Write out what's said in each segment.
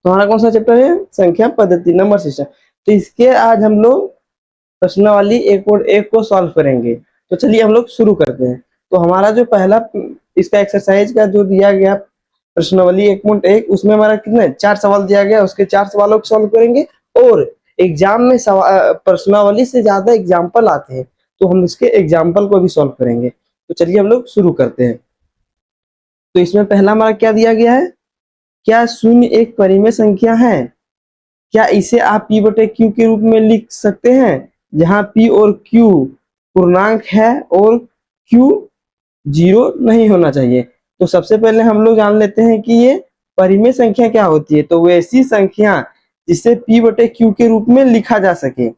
तो हमारा कौन सा चैप्टर है? संख्या पद्धति, नंबर सिस्टम। तो इसके आज हम लोग प्रश्नावली एक और एक को सॉल्व करेंगे। तो चलिए हम लोग शुरू करते हैं। तो हमारा जो पहला इसका एक्सरसाइज का जो दिया गया प्रश्नावली 1.1, उसमें हमारा कितने 4 सवाल दिया गया, उसके 4 सवालों को सॉल्व करेंगे। और एग्जाम में प्रश्नावली से ज्यादा एग्जाम्पल आते हैं, तो हम इसके एग्जाम्पल को भी सॉल्व करेंगे। तो चलिए हम लोग शुरू करते हैं। तो इसमें पहला हमारा क्या दिया गया है? क्या शून्य एक परिमेय संख्या है? क्या इसे आप p बटे q के रूप में लिख सकते हैं, जहां p और q पूर्णांक है और q 0 नहीं होना चाहिए। तो सबसे पहले हम लोग जान लेते हैं कि ये परिमेय संख्या क्या होती है। तो वैसी संख्या जिसे p बटे q के रूप में लिखा जा सके,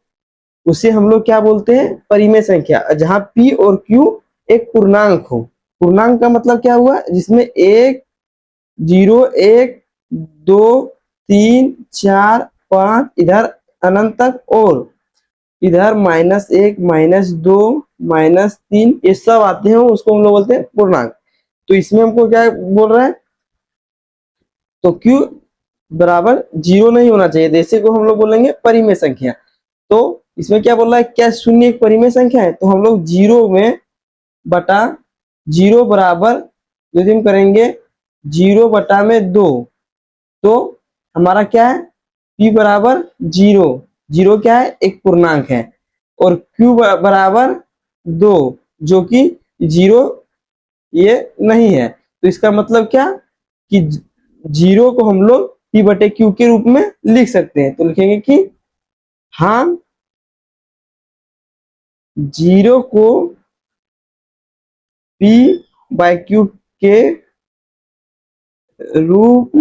उसे हम लोग क्या बोलते हैं? परिमेय संख्या। जहां p और q एक पूर्णांक हो। पूर्णांक का मतलब क्या हुआ? जिसमें 1, 0, 1, 2, 3, 4, 5 इधर अनंत तक, और इधर -1, -2, -3 ये सब आते हैं, उसको हम लोग बोलते हैं पूर्णांक। तो इसमें हमको क्या बोल रहा है? तो q बराबर 0 नहीं होना चाहिए, जैसे को हम लोग बोलेंगे परिमेय संख्या। तो इसमें क्या बोल रहा है? क्या शून्य एक परिमेय संख्या है? तो हम लोग 0 में बटा 0 बराबर यदि हम करेंगे 0 बटा में 2, तो हमारा क्या है? p बराबर 0। 0 क्या है? एक पूर्णांक है। और q बराबर 2, जो कि 0 ये नहीं है। तो इसका मतलब क्या कि 0 को हम लोग p बटे q के रूप में लिख सकते हैं। तो लिखेंगे कि हम 0 को p बाय q के रूप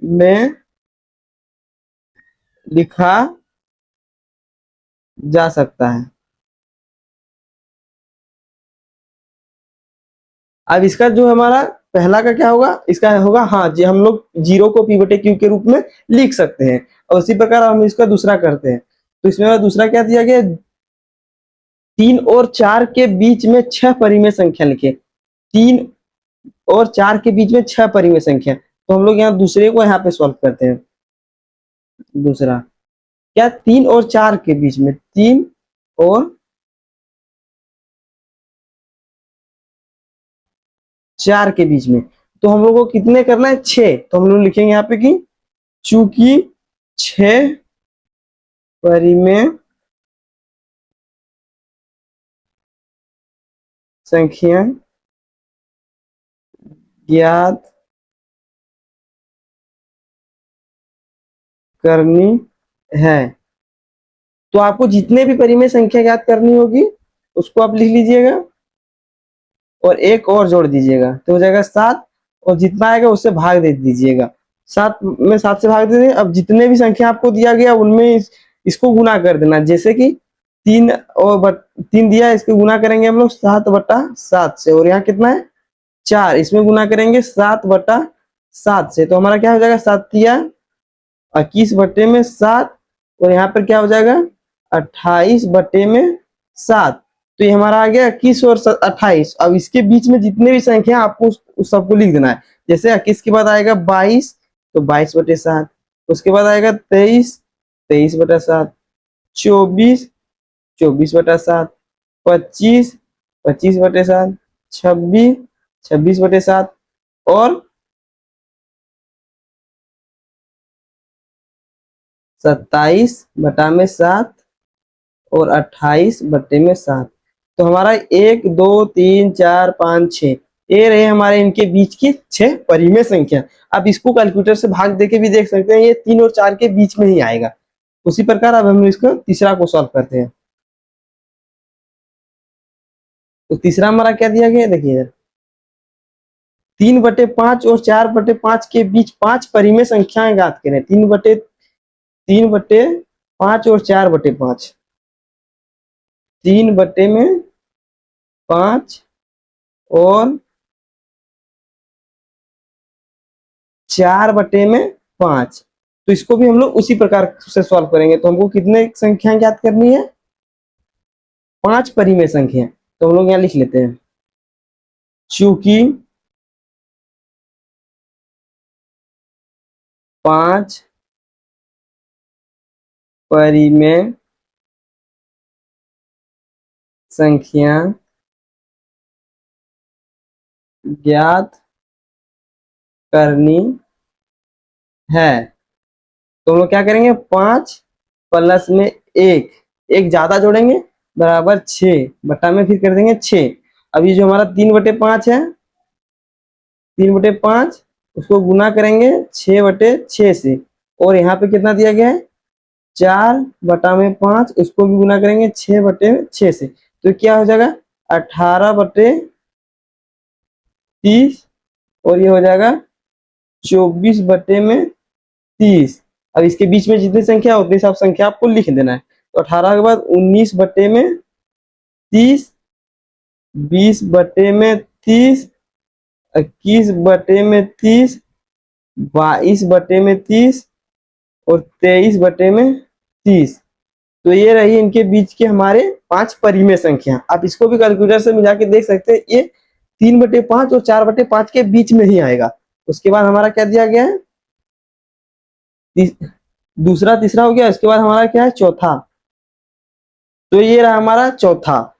में लिखा जा सकता है। अब इसका जो हमारा पहला का क्या होगा? इसका होगा हाँ जी, हम लोग 0 को p बटे q के रूप में लिख सकते हैं। और उसी प्रकार हम इसका दूसरा करते हैं। तो इसमें दूसरा क्या दिया गया? 3 और 4 के बीच में 6 परिमेय संख्या लिखे। 3 और 4 के बीच में 6 परिमेय संख्या। तो हम लोग यहाँ दूसरे को यहाँ पे सॉल्व करते हैं। दूसरा क्या? 3 और 4 के बीच में, 3 और 4 के बीच में, तो हम लोग को कितने करना है? 6। तो हम लोग लिखेंगे यहाँ पे कि चूंकि 6 परिमेय संख्या ज्ञात करनी है, तो आपको जितने भी परिमेय संख्या ज्ञात करनी होगी उसको आप लिख लीजिएगा और एक और जोड़ दीजिएगा, तो हो जाएगा 7। और जितना आएगा उससे भाग दे दीजिएगा। 7 में 7 से भाग दे देंगे। अब जितने भी संख्या आपको दिया गया उनमें इसको गुना कर देना। जैसे कि 3 और 3 दिया है, इसको गुना करेंगे हम लोग 7/7 से। और यहाँ कितना है? 4, इसमें गुना करेंगे 7/7 से। तो हमारा क्या हो जाएगा? 7 तिया 21/7। और यहाँ पर क्या हो जाएगा? 28/7। तो ये हमारा आ गया 21 और 28। अब इसके बीच में जितने भी संख्या आपको उस सबको लिख देना है। जैसे 21 के बाद आएगा 22, तो 22/7। उसके बाद आएगा 23, 23/7। 24, 24/7। 25, 25/7। 26, 26/7। और 27/7 और 28/7। तो हमारा 1, 2, 3, 4, 5, 6 ये रहे हमारे इनके बीच की 6 परिमेय संख्या। अब इसको कैलकुलेटर से भाग देके भी देख सकते हैं, ये 3 और 4 के बीच में ही आएगा। उसी प्रकार अब हम इसको तीसरा को सॉल्व करते हैं। तो तीसरा हमारा क्या दिया गया? देखिए 3/5 और 4/5 के बीच 5 परिमेय संख्याएं ज्ञात करें। 3/5 और 4/5। 3/5 और 4/5। तो इसको भी हम लोग उसी प्रकार से सॉल्व करेंगे। तो हमको कितने संख्याएं ज्ञात करनी है? 5 परिमेय संख्या। तो हम लोग यहाँ लिख लेते हैं चूंकि 5 परिमेय संख्या ज्ञात करनी है। तो हम लोग क्या करेंगे, 5 प्लस में एक ज्यादा जोड़ेंगे बराबर 6 बटा में फिर कर देंगे 6। अब ये जो हमारा 3/5 है, 3/5 उसको गुना करेंगे 6/6 से, और यहाँ पे कितना दिया गया है 4/5, उसको भी गुना करेंगे 6/6 से, तो क्या हो जाएगा 18/30, और ये हो जाएगा 24/30। अब इसके बीच में जितनी संख्या होती है सब संख्या आपको लिख देना है। तो 18 के बाद 19/30, 20/30, 21/30, 22/30 और 23/30। तो ये रही इनके बीच के हमारे 5 परिमेय संख्या। आप इसको भी कैलकुलेटर से मिला के देख सकते हैं, ये 3/5 और 4/5 के बीच में ही आएगा। उसके बाद हमारा क्या दिया गया है, दूसरा तीसरा हो गया, इसके बाद हमारा क्या है चौथा। तो ये रहा हमारा चौथा।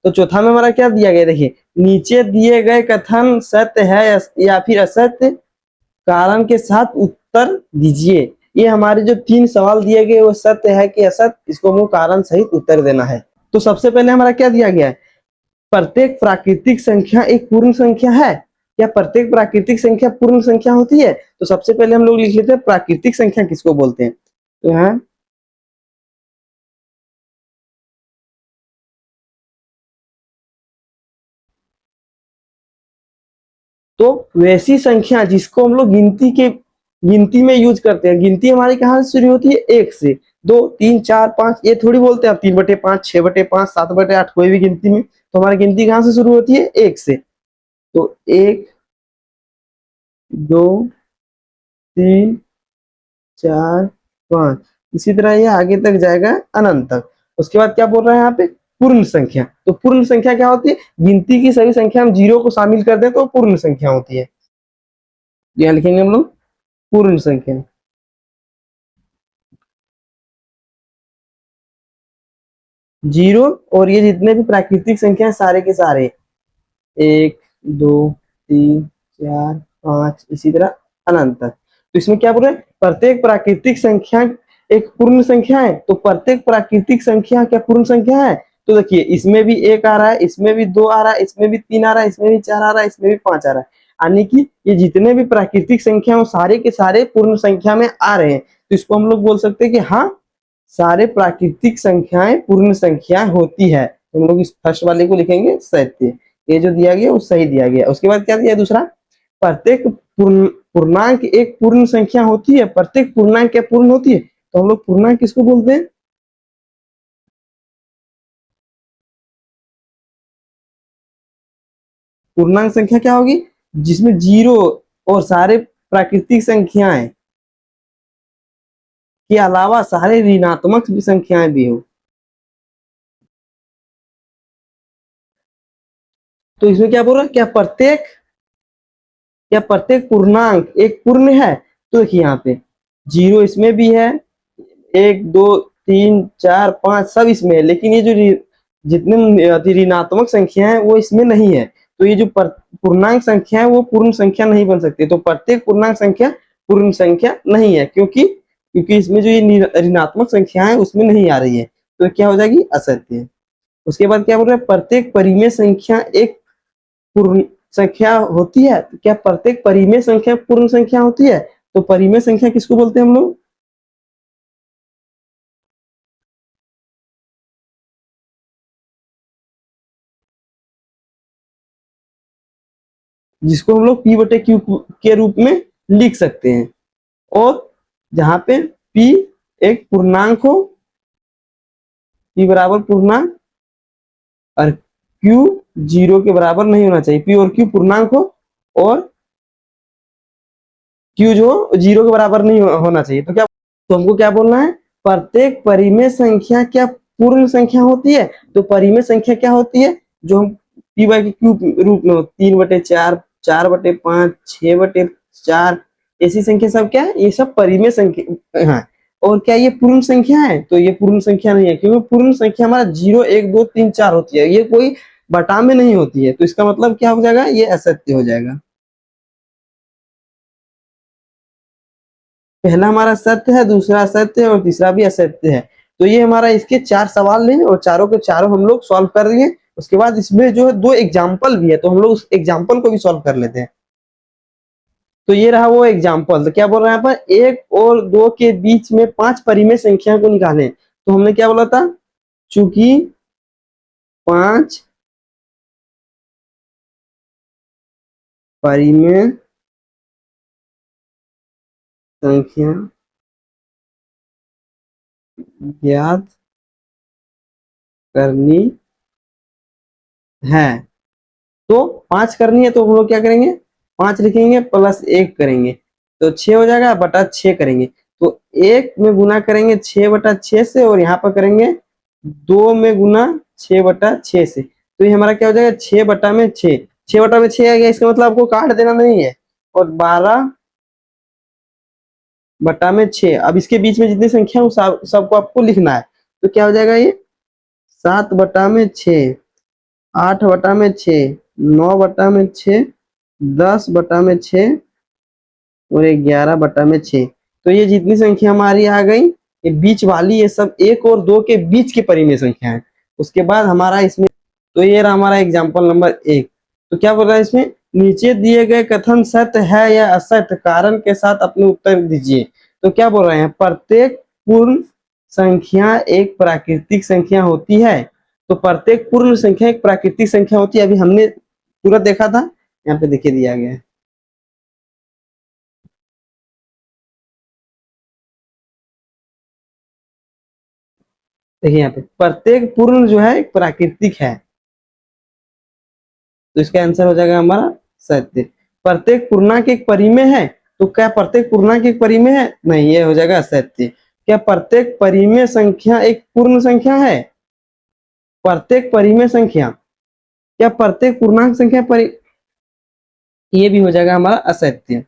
तो चौथा में हमारा क्या दिया गया, देखिए नीचे दिए गए कथन सत्य है या फिर असत्य, कारण के साथ उत्तर दीजिए। ये हमारे जो 3 सवाल दिए गए वो सत्य है कि असत्य, इसको हमको कारण सहित उत्तर देना है। तो सबसे पहले हमारा क्या दिया गया है, प्रत्येक प्राकृतिक संख्या एक पूर्ण संख्या है। क्या प्रत्येक प्राकृतिक संख्या पूर्ण संख्या होती है? तो सबसे पहले हम लोग लिख लेते हैं प्राकृतिक संख्या किसको बोलते हैं। तो यहाँ तो वैसी संख्या जिसको हम लोग गिनती में यूज करते हैं। गिनती हमारी कहाँ से शुरू होती है, 1 से। 2 3 4 5 ये थोड़ी बोलते हैं आप 3/5 6/5 7/8 कोई भी गिनती में। तो हमारी गिनती कहाँ से शुरू होती है, 1 से। तो 1 2 3 4 5, इसी तरह ये आगे तक जाएगा अनंत तक। उसके बाद क्या बोल रहा है यहाँ पे, पूर्ण संख्या। तो पूर्ण संख्या क्या होती है, गिनती की सभी संख्या हम 0 को शामिल कर दें तो पूर्ण संख्या होती है। यहाँ लिखेंगे हम लोग पूर्ण संख्या। जीरो, और ये जितने भी प्राकृतिक संख्या है सारे के सारे 1 2 3 4 5 इसी तरह अनंत तक। तो इसमें क्या बोल रहे हैं, प्रत्येक प्राकृतिक संख्या एक पूर्ण संख्या है। तो प्रत्येक प्राकृतिक संख्या क्या पूर्ण संख्या है? तो देखिए इसमें भी 1 आ रहा है, इसमें भी 2 आ रहा है, इसमें भी 3 आ रहा है, इसमें भी 4 आ रहा है, इसमें भी 5 आ रहा है। यानी कि ये जितने भी प्राकृतिक संख्या वो सारे के सारे पूर्ण संख्या में आ रहे हैं। तो इसको हम लोग बोल सकते हैं कि हाँ, सारे प्राकृतिक संख्याएं पूर्ण संख्या होती है। तो हम लोग इस फर्स्ट वाले को लिखेंगे सत्य। ये जो दिया गया वो सही दिया गया। उसके बाद क्या दिया दूसरा, प्रत्येक पूर्णांक एक पूर्ण संख्या होती है। प्रत्येक पूर्णांक क्या पूर्ण होती है? तो हम लोग पूर्णांक किसको बोलते हैं, पूर्णांक संख्या क्या होगी, जिसमें 0 और सारे प्राकृतिक संख्याएं के अलावा सारे ऋणात्मक संख्याएं भी हो। तो इसमें क्या बोल रहा है, क्या प्रत्येक पूर्णांक एक पूर्ण है? तो देखिए यहाँ पे 0 इसमें भी है, 1 2 3 4 5 सब इसमें है, लेकिन ये जो जितने ऋणात्मक संख्या है वो इसमें नहीं है। तो ये जो पूर्णांक संख्या है वो पूर्ण संख्या नहीं बन सकती। तो प्रत्येक पूर्णांक संख्या पूर्ण संख्या नहीं है, क्योंकि इसमें जो ये ऋणात्मक संख्या है उसमें नहीं आ रही है। तो क्या हो जाएगी, असत्य। उसके बाद क्या बोल रहे हैं, प्रत्येक परिमेय संख्या एक पूर्ण संख्या होती है। तो क्या प्रत्येक परिमेय संख्या पूर्ण संख्या होती है? तो परिमेय संख्या किसको बोलते हैं हम लोग, जिसको हम लोग P/Q के रूप में लिख सकते हैं। और जहां पे P एक पूर्णांक हो, P बराबर पूर्णांक, और Q 0 के बराबर नहीं होना चाहिए। P और Q पूर्णांक हो और Q जो 0 के बराबर नहीं होना चाहिए। तो क्या, तो हमको क्या बोलना है, प्रत्येक परिमेय संख्या क्या पूर्ण संख्या होती है? तो परिमेय संख्या क्या होती है, जो हम P/Q रूप में हो, 3/4 4/5 6/4 ऐसी संख्या सब क्या है, ये सब परिमेय संख्या हाँ। और क्या ये पूर्ण संख्या है, तो ये पूर्ण संख्या नहीं है, क्योंकि पूर्ण संख्या हमारा 0 1 2 3 4 होती है, ये कोई बटा में नहीं होती है, तो इसका मतलब क्या हो जाएगा, ये असत्य हो जाएगा। पहला हमारा सत्य है, दूसरा असत्य है और तीसरा भी असत्य है। तो ये हमारा इसके 4 सवाल हैं और चारों के चारों हम लोग सॉल्व कर दिए। उसके बाद इसमें जो है 2 एग्जाम्पल भी है, तो हम लोग उस एग्जाम्पल को भी सॉल्व कर लेते हैं। तो ये रहा वो एग्जाम्पल। तो क्या बोल रहा है यहाँ पर, 1 और 2 के बीच में 5 परिमेय संख्या को निकालें। तो हमने क्या बोला था, चूंकि 5 परिमेय संख्या ज्ञात करनी है, तो 5 करनी है, तो हम लोग क्या करेंगे, 5 लिखेंगे प्लस 1 करेंगे, तो 6 हो जाएगा, बटा 6 करेंगे। तो 1 में गुना करेंगे 6 बटा 6 से, और यहाँ पर करेंगे 2 में गुना 6 बटा 6 से। तो ये हमारा क्या हो जाएगा, 6 बटा में 6, 6 बटा में 6 आ गया, इसका मतलब आपको काट देना नहीं है। और 12 बटा में 6, अब इसके बीच में जितनी संख्या है सबको आपको लिखना है। तो क्या हो जाएगा, ये 7 बटा में 6, 8 बटा में 6, 9 बटा में 6, 10 बटा में 6 और 11 बटा में 6। तो ये जितनी संख्या हमारी आ गई, ये बीच वाली, ये सब 1 और 2 के बीच की परिमेय संख्या है। उसके बाद हमारा इसमें, तो ये रहा हमारा एग्जाम्पल नंबर 1। तो क्या बोल रहा है इसमें, नीचे दिए गए कथन सत्य है या असत्य, कारण के साथ अपने उत्तर दीजिए। तो क्या बोल रहे हैं, प्रत्येक पूर्ण संख्या एक प्राकृतिक संख्या होती है। तो प्रत्येक पूर्ण संख्या एक प्राकृतिक संख्या होती है, अभी हमने पूरा देखा था, यहाँ पे देखिए दिया गया है। देखिए यहाँ पे प्रत्येक पूर्ण जो है एक प्राकृतिक है, तो इसका आंसर हो जाएगा हमारा सत्य। प्रत्येक पूर्णांक एक परिमेय है, तो क्या प्रत्येक पूर्णांक एक परिमेय है, नहीं, ये हो जाएगा असत्य। क्या प्रत्येक परिमेय संख्या एक पूर्ण संख्या है, प्रत्येक परिमेय संख्या, क्या प्रत्येक पूर्णांक संख्या ये भी हो जाएगा हमारा असत्य।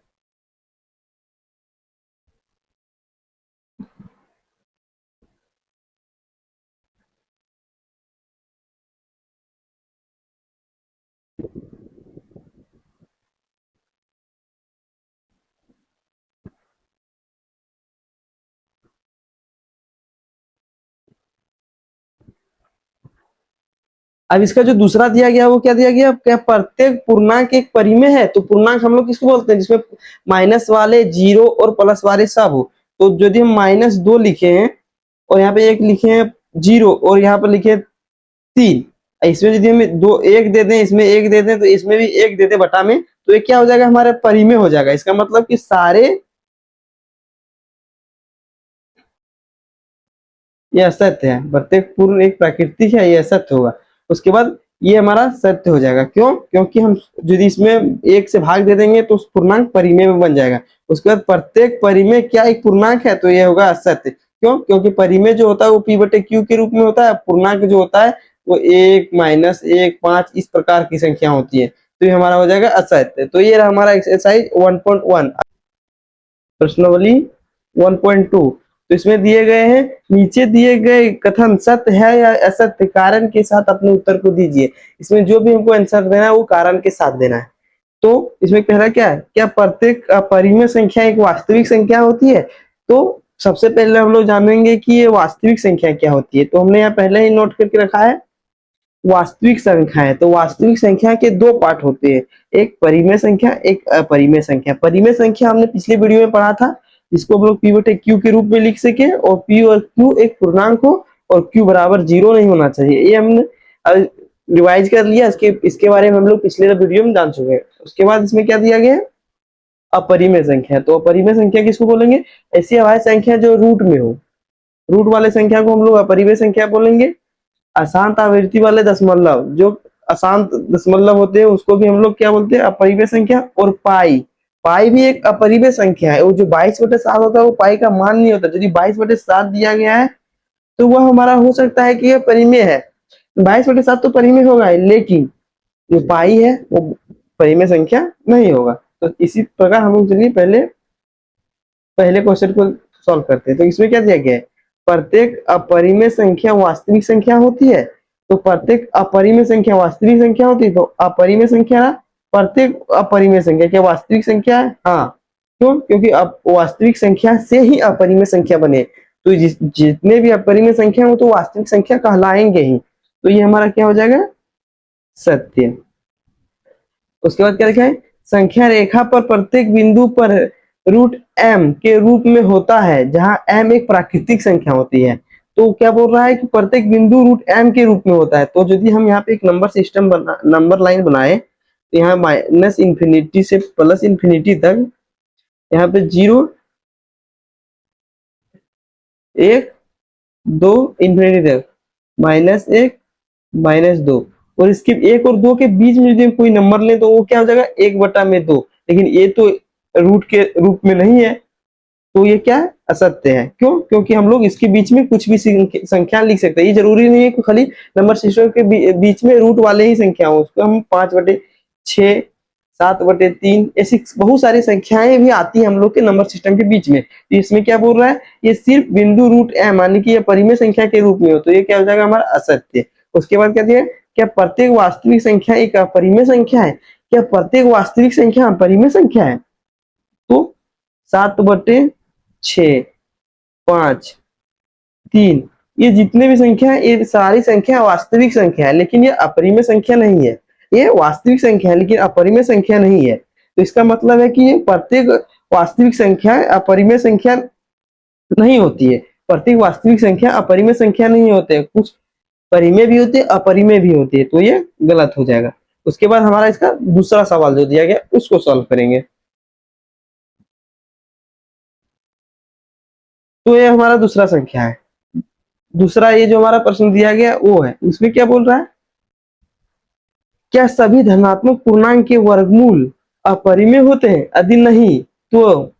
अब इसका जो दूसरा दिया गया वो क्या दिया गया, क्या प्रत्येक पूर्णांक एक परिमेय है। तो पूर्णांक हम लोग किसको बोलते हैं, जिसमें माइनस वाले, जीरो और प्लस वाले सब हो। तो यदि हम -2 लिखे हैं और यहाँ पे 1 लिखे हैं 0 और यहाँ पर लिखे 3, इसमें यदि हम 2 1 दे दें, इसमें 1 दे दें, तो इसमें भी 1 दे दें बटा में, तो ये क्या हो जाएगा, हमारा परिमेय हो जाएगा। इसका मतलब कि सारे ये असत्य है, प्रत्येक पूर्ण एक प्राकृतिक है, ये असत्य होगा। उसके बाद ये हमारा सत्य हो जाएगा, क्यों, क्योंकि हम यदि इसमें 1 से भाग दे देंगे तो पूर्णांक परिमेय में बन जाएगा। उसके बाद प्रत्येक परिमेय क्या एक पूर्णांक है, तो ये होगा असत्य। क्यों, क्योंकि परिमेय जो होता है वो p बटे q के रूप में होता है, पूर्णांक जो होता है वो 1 -1 5 इस प्रकार की संख्या होती है, तो ये हमारा हो जाएगा असत्य। तो ये रहा हमारा एक्सरसाइज 1.1। प्रश्नावली 1.2। तो इसमें दिए गए हैं, नीचे दिए गए कथन सत्य है या असत्य, कारण के साथ अपने उत्तर को दीजिए। इसमें जो भी हमको आंसर देना है वो कारण के साथ देना है। तो इसमें कह रहा क्या है, क्या प्रत्येक परिमेय संख्या एक वास्तविक संख्या होती है। तो सबसे पहले हम लोग जानेंगे कि ये वास्तविक संख्या क्या होती है। तो हमने यहाँ पहले ही नोट करके रखा है वास्तविक संख्या है। तो वास्तविक संख्या के 2 पार्ट होते हैं, एक परिमेय संख्या, एक अपरिमेय संख्या। परिमेय संख्या हमने पिछले वीडियो में पढ़ा था, इसको हम लोग p बटे q के रूप में लिख सके, और p और q एक पूर्णांक हो और q बराबर 0 नहीं होना चाहिए। ये हमने रिवाइज कर लिया, इसके बारे में हम लोग पिछले वीडियो में जान चुके हैं। उसके बाद इसमें क्या दिया गया है, अपरिमेय संख्या। तो अपरिमेय संख्या किसको बोलेंगे, ऐसी अभाज्य संख्या जो रूट में हो, रूट वाले संख्या को हम लोग अपरिमेय संख्या बोलेंगे। अशांत आवृत्ति वाले दशमलव, जो अशांत दशमलव होते हैं उसको भी हम लोग क्या बोलते हैं, अपरिमेय संख्या। और पाई, पाई भी एक अपरिमेय संख्या है। वो जो 22/7 होता है वो पाई का मान नहीं होता। यदि 22/7 दिया गया है तो वह हमारा हो सकता है कि यह परिमेय है, 22/7 तो परिमेय होगा ही, लेकिन जो पाई है वो परिमेय संख्या नहीं होगा। तो इसी प्रकार हम लोग चलिए पहले पहले क्वेश्चन को सॉल्व करते हैं। तो इसमें क्या दिया गया है, प्रत्येक अपरिमेय संख्या वास्तविक संख्या होती है। तो प्रत्येक अपरिमेय संख्या वास्तविक संख्या होती है, तो अपरिमेय संख्या, प्रत्येक अपरिमेय संख्या क्या वास्तविक संख्या है? हाँ। क्यों? क्योंकि वास्तविक संख्या से ही अपरिमेय संख्या बने। तो जितने भी अपरिमेय संख्या हो तो वास्तविक संख्या कहलाएंगे ही। तो ये हमारा क्या हो जाएगा, सत्य। उसके बाद क्या लिखा है, संख्या रेखा पर प्रत्येक बिंदु पर रूट एम के रूप में होता है, जहां एम एक प्राकृतिक संख्या होती है। तो क्या बोल रहा है कि प्रत्येक बिंदु रूट एम के रूप में होता है। तो यदि हम यहाँ पे एक नंबर सिस्टम नंबर लाइन बनाए, तो यहाँ माइनस इंफिनिटी से प्लस इंफिनिटी तक, यहाँ पे 0 1 2 इंफिनिटी तक, -1 -2, और इसके 1 और 2 के बीच में यदि हम कोई नंबर लें तो वो क्या हो जाएगा, 1/2। लेकिन ये तो रूट के रूप में नहीं है, तो ये क्या है, असत्य है। क्यों? क्योंकि हम लोग इसके बीच में कुछ भी संख्या लिख सकते हैं। ये जरूरी नहीं है कि खाली नंबर सिस्टम के बीच में रूट वाले ही संख्या हो, उसको हम 5/6 7/3 ऐसी बहुत सारी संख्याएं भी आती है हम लोग के नंबर सिस्टम के बीच में। तो इसमें क्या बोल रहा है, ये सिर्फ बिंदु रूट एम यानी कि ये परिमेय संख्या के रूप में हो, तो ये क्या हो जाएगा हमारा असत्य। उसके बाद क्या दिया, क्या प्रत्येक वास्तविक संख्या एक अपरिमेय संख्या है? क्या प्रत्येक वास्तविक संख्या अपरिमेय संख्या है? तो 7/6 5 3 ये जितने भी संख्या है, ये सारी संख्या वास्तविक संख्या है, लेकिन ये अपरिमेय संख्या नहीं है। ये वास्तविक संख्या है लेकिन अपरिमेय संख्या नहीं है। तो इसका मतलब है कि ये प्रत्येक वास्तविक संख्या अपरिमेय संख्या नहीं होती है। प्रत्येक वास्तविक संख्या अपरिमेय संख्या नहीं होते, कुछ परिमेय भी होते हैं, अपरिमेय भी होती है। तो ये गलत हो जाएगा। उसके बाद हमारा इसका दूसरा सवाल जो दिया गया उसको सॉल्व करेंगे। तो ये हमारा दूसरा संख्या है। दूसरा ये जो हमारा प्रश्न दिया गया वो है, उसमें क्या बोल रहा है, क्या सभी धनात्मक पूर्णांक के वर्गमूल अपरिमेय होते हैं? यदि नहीं तो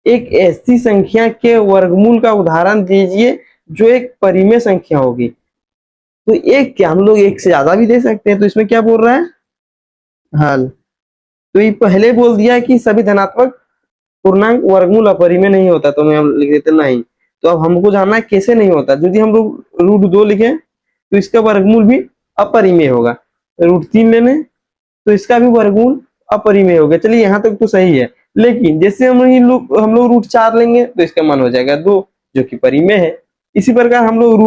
एक ऐसी संख्या के वर्गमूल का उदाहरण दीजिए जो एक परिमेय संख्या होगी। तो एक क्या, हम लोग एक से ज्यादा भी दे सकते हैं। तो इसमें क्या बोल रहा है, हल। तो ये पहले बोल दिया कि सभी धनात्मक पूर्णांक वर्गमूल अपरिमेय नहीं होता, तो हम लिख देते नहीं। तो अब हमको जानना है कैसे नहीं होता। यदि हम लोग √2 लिखे तो इसका वर्गमूल भी अपरिमेय होगा। √3 लेने तो इसका भी वर्गमूल अपरिमेय होगा। चलिए यहाँ तक तो सही है। लेकिन जैसे हम लोग √4 लेंगे तो इसका मान हो जाएगा 2, जो कि परिमेय है। इसी प्रकार हम लोग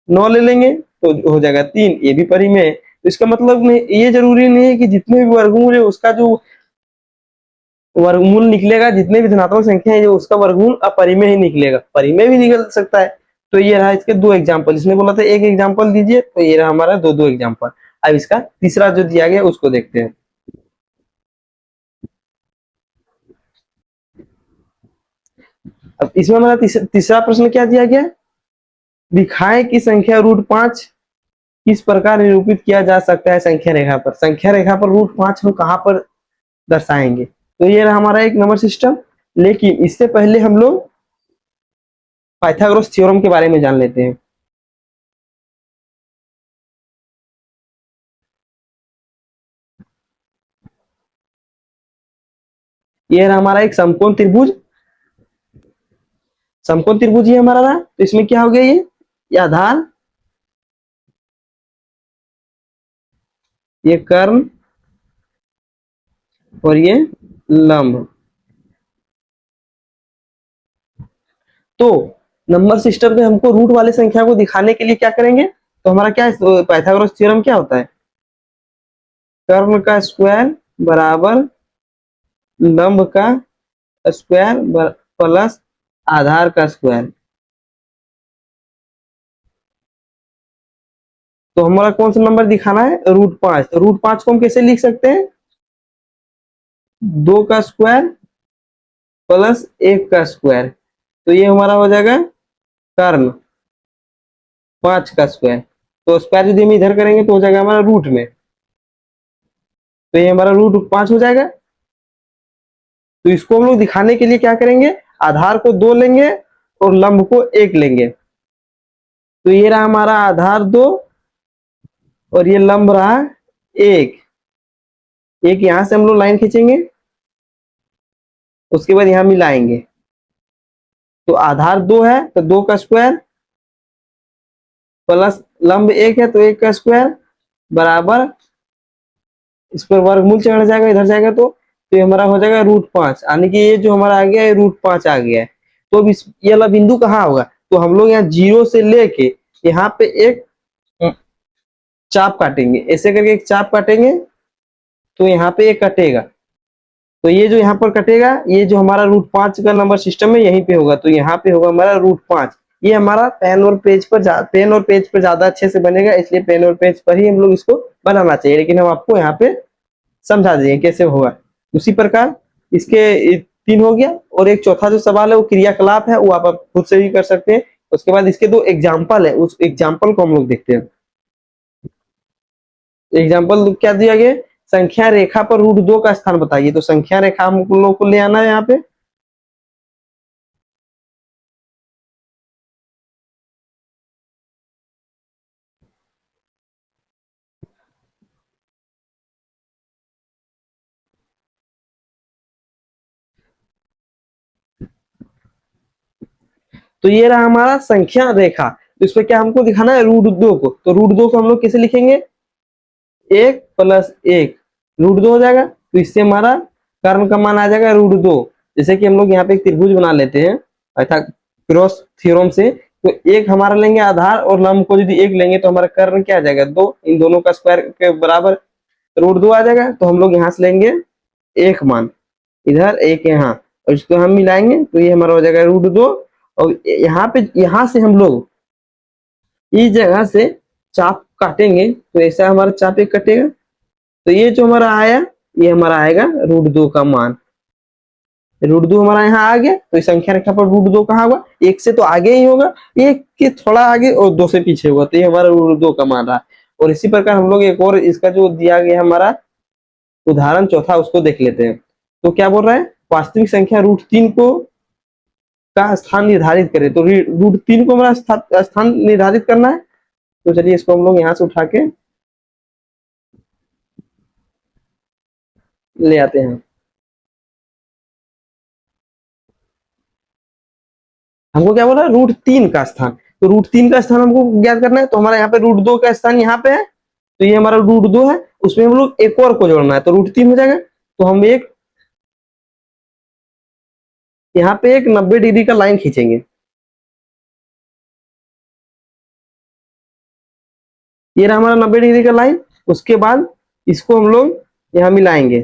√9 ले लेंगे तो हो जाएगा 3, ये भी परिमेय है। तो इसका मतलब नहीं, ये जरूरी नहीं है कि जितने भी वर्गमूल है उसका जो वर्गमूल निकलेगा, जितने भी धनात्मक संख्या है जो उसका वर्गमूल अपरिमेय ही निकलेगा, परिमेय भी निकल सकता है। तो ये रहा इसके दो एग्जांपल। इसने बोला था एक एग्जांपल दीजिए, तो ये रहा हमारा दो दो एग्जांपल। अब इसका तीसरा जो दिया गया उसको देखते हैं। अब इसमें हमारा तीसरा प्रश्न क्या दिया गया, दिखाएं कि संख्या √5 किस प्रकार निरूपित किया जा सकता है संख्या रेखा पर। संख्या रेखा पर √5 हम कहाँ पर दर्शाएंगे? तो ये रहा हमारा एक नंबर सिस्टम। लेकिन इससे पहले हम लोग पाइथागोरस थ्योरम के बारे में जान लेते हैं। ये रहा हमारा एक समकोण त्रिभुज। समकोण त्रिभुज ये हमारा रहा। तो इसमें क्या हो गया, ये आधार, ये कर्ण और ये लंब। तो नंबर सिस्टम में हमको रूट वाले संख्या को दिखाने के लिए क्या करेंगे, तो हमारा क्या है, पाइथागोरस थ्योरम क्या होता है, कर्ण का स्क्वायर बराबर लंब का स्क्वायर प्लस आधार का स्क्वायर। तो हमारा कौन सा नंबर दिखाना है, √5। तो √5 को हम कैसे लिख सकते हैं, 2 का स्क्वायर प्लस 1 का स्क्वायर। तो ये हमारा हो जाएगा कर्ण 5 का स्क्वायर। तो स्क्वायर यदि हम इधर करेंगे तो हो जाएगा हमारा रूट में। तो ये हमारा √5 हो जाएगा। तो इसको हम लोग दिखाने के लिए क्या करेंगे, आधार को 2 लेंगे और लंब को 1 लेंगे। तो ये रहा हमारा आधार 2 और ये लंब रहा 1। एक यहां से हम लोग लाइन खींचेंगे, उसके बाद यहां मिलाएंगे। तो आधार 2 है तो 2 का स्क्वायर प्लस लंब 1 है तो 1 का स्क्वायर बराबर, इस पर वर्गमूल चढ़ जाएगा, इधर जाएगा तो ये हमारा हो जाएगा √5, यानी कि ये जो हमारा आ गया है √5 आ गया है। तो अब इस ये वाला बिंदु कहाँ होगा, तो हम लोग यहाँ 0 से लेके यहाँ पे एक चाप काटेंगे, ऐसे करके एक चाप काटेंगे तो यहाँ पे एक कटेगा, तो ये जो यहाँ पर कटेगा ये जो हमारा √5 का नंबर सिस्टम है यहीं पे होगा, तो यहाँ पे होगा हमारा √5। ये हमारा पेन और पेज पर ज्यादा अच्छे से बनेगा, इसलिए पेन और पेज पर ही हम लोग इसको बनाना चाहिए, लेकिन हम आपको यहाँ पे समझा देंगे कैसे होगा। उसी प्रकार इसके 3 हो गया, और एक चौथा जो सवाल है वो क्रियाकलाप है, वो आप खुद से भी कर सकते हैं। उसके बाद इसके 2 एग्जाम्पल है, उस एग्जाम्पल को हम लोग देखते हैं। एग्जाम्पल क्या दिया गया, संख्या रेखा पर √2 का स्थान बताइए। तो संख्या रेखा हम लोग को ले आना है यहाँ पे, तो ये रहा हमारा संख्या रेखा। तो इसमें क्या हमको दिखाना है, √2 को, तो √2 को हम लोग कैसे लिखेंगे, 1 + 1 √2 हो जाएगा। तो इससे हमारा कर्ण का मान आ जाएगा √2। जैसे कि हम लोग यहाँ पे एक त्रिभुज बना लेते हैं अर्थात क्रॉस थ्योरम से, तो एक हमारा लेंगे आधार और लंब को यदि 1 लेंगे तो हमारा कर्ण क्या आ जाएगा, 2, इन दोनों का स्क्वायर के बराबर √2 आ जाएगा। तो हम लोग यहाँ से लेंगे 1 मान, इधर 1 यहाँ, और इसको हम मिलाएंगे तो ये हमारा हो जाएगा √2। और यहाँ से हम लोग इस जगह से चाप काटेंगे तो ऐसा हमारा चाप एक कटेगा, तो ये जो हमारा आया ये हमारा आएगा √2 का मान। √2 हमारा यहाँ आ गया, तो इस संख्या रेखा पर √2 कहाँ होगा, 1 से तो आगे ही होगा, 1 के थोड़ा आगे और 2 से पीछे होगा, तो ये हमारा √2 का मान रहा। और इसी प्रकार हम लोग एक और इसका जो दिया गया हमारा उदाहरण चौथा उसको देख लेते हैं। तो क्या बोल रहा है, वास्तविक संख्या √3 को का स्थान निर्धारित करें। तो √3 को हमारा स्थान निर्धारित करना है, तो चलिए इसको हम लोग यहाँ से उठा के ले आते हैं। हमको क्या बोला, √3 का स्थान, तो √3 का स्थान हमको ज्ञात करना है, तो हमारा यहाँ पे √2 का स्थान यहाँ पे है, तो ये हमारा √2 है, उसमें हम लोग एक और को जोड़ना है तो √3 हो जाएगा। तो हम एक यहाँ पे एक 90 डिग्री का लाइन खींचेंगे, ये रहा हमारा 90 डिग्री का लाइन। उसके बाद इसको हम लोग यहाँ मिलाएंगे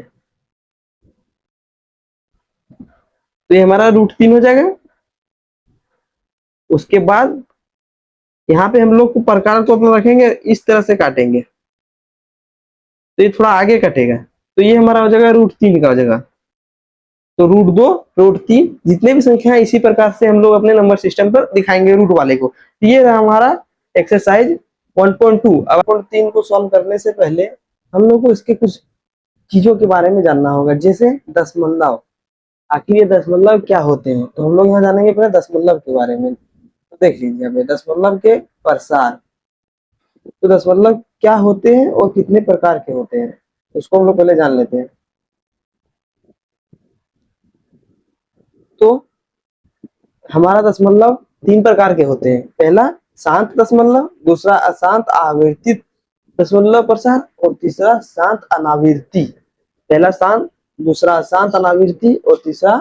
तो ये हमारा √3 हो जाएगा। उसके बाद यहाँ पे हम लोग को प्रकार को अपना रखेंगे, इस तरह से काटेंगे तो ये थोड़ा आगे कटेगा, तो ये हमारा हो जाएगा √3 का हो जाएगा। तो √2 √3 जितने भी संख्या है इसी प्रकार से हम लोग अपने नंबर सिस्टम पर दिखाएंगे रूट वाले को। तो ये रहा हमारा एक्सरसाइज 1.2। अब 1.3 को सॉल्व करने से पहले हम लोग को इसके कुछ चीजों के बारे में जानना होगा, जैसे दशमलव, आखिर ये दशमलव क्या होते हैं। तो हम लोग यहाँ जानेंगे पहले दशमलव के बारे में। तो देख लीजिए अभी दशमलव के प्रसार, तो दशमलव क्या होते हैं और कितने प्रकार के होते हैं, इसको हम लोग पहले जान लेते हैं। तो हमारा दशमलव 3 प्रकार के होते हैं, पहला शांत दशमलव, दूसरा अशांत आवर्तित दशमलव प्रसार, और तीसरा शांत अनावृत्ति। पहला शांत, दूसरा अशांत अनावृत्ति, और तीसरा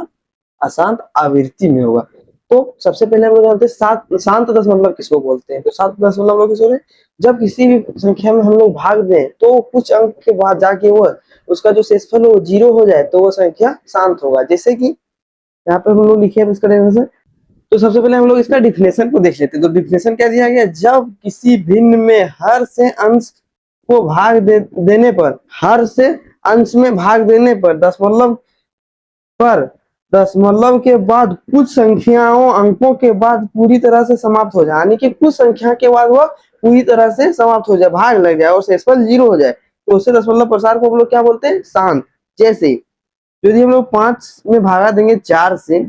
अशांत आवृत्ति में होगा। तो सबसे पहले हम लोग जानते हैं शांत दशमलव किसको बोलते हैं। तो शांत दशमलव लोग किसको, जब किसी भी संख्या में हम लोग भाग दें तो कुछ अंक के बाद जाके वो उसका जो शेषफल हो 0 हो जाए तो वो संख्या शांत होगा। जैसे कि यहाँ पे हम लोग लिखे हैं इसका डेफिनेशन। तो सबसे पहले हम लोग इसका डिफिनेशन को देख लेते हैं। तो डिफिनेशन क्या दिया गया, जब किसी भिन्न में हर से अंश को भाग देने पर, हर से अंश में भाग देने पर दशमलव के बाद कुछ संख्याओं अंकों के बाद पूरी तरह से समाप्त हो जाए, यानी कि कुछ संख्या के बाद वह पूरी तरह से समाप्त हो जाए, भाग लग जाए और शेषफल 0 हो जाए, तो उससे दशमलव प्रसार को हम लोग क्या बोलते हैं, शांत। जैसे यदि हम लोग 5 में भागा देंगे 4 से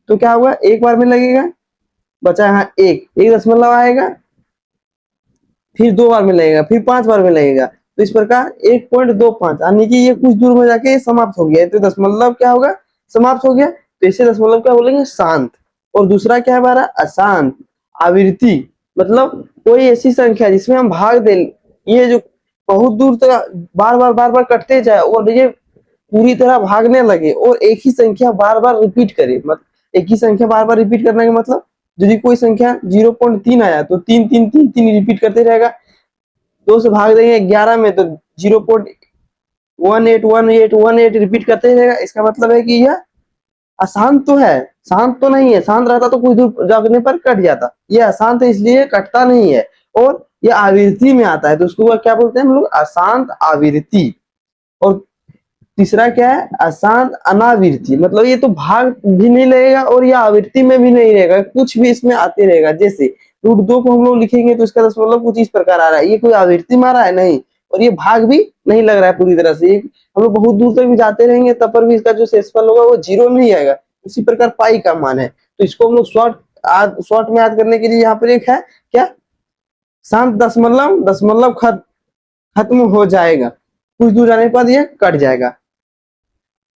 तो क्या होगा, एक बार में लगेगा, बचा यहाँ एक दशमलव आएगा, फिर 2 बार में लगेगा, फिर 5 बार में लगेगा, तो इस प्रकार 1.25, यानी कि ये कुछ दूर में जाके समाप्त हो गया, तो दशमलव क्या होगा, समाप्त हो गया, तो इसे दशमलव क्या बोलेंगे, शांत। और दूसरा क्या है हमारा अशांत आवृत्ति, मतलब कोई ऐसी संख्या जिसमें हम भाग दे, ये जो बहुत दूर तक बार बार कटते जाए और ये पूरी तरह भागने लगे और एक ही संख्या बार बार रिपीट करे, मतलब एक ही संख्या बार बार रिपीट करने का मतलब यदि कोई संख्या 0.3 आया तो 3 रिपीट करते रहेगा, 2 से भाग देंगे 11 में तो 0.181818 रिपीट करते रहेगा। इसका मतलब है कि यह अशांत तो है, शांत तो नहीं है, शांत रहता तो कुछ दूर जाने पर कट जाता, ये अशांत है इसलिए कटता नहीं है और ये आवृत्ति में आता है, तो उसको क्या बोलते हैं हम लोग, अशांत आवृत्ति। और तीसरा क्या है, अशांत अनावृत्ति, मतलब ये तो भाग भी नहीं लगेगा और ये आवृत्ति में भी नहीं रहेगा, कुछ भी इसमें आते रहेगा। जैसे √2 को हम लोग लिखेंगे तो इसका दशमलव कुछ इस प्रकार आ रहा है, ये कोई आवृत्ति में आ रहा है नहीं, और ये भाग भी नहीं लग रहा है पूरी तरह से, हम लोग बहुत दूर तक भी जाते रहेंगे तब पर भी इसका जो शेषफल होगा वो 0 नहीं आएगा। उसी प्रकार पाई का मान है, तो इसको हम लोग शॉर्ट में याद करने के लिए यहाँ पर एक है क्या, शांत दशमलव, दशमलव खत्म हो जाएगा, कुछ दूर जाने के बाद ये कट जाएगा।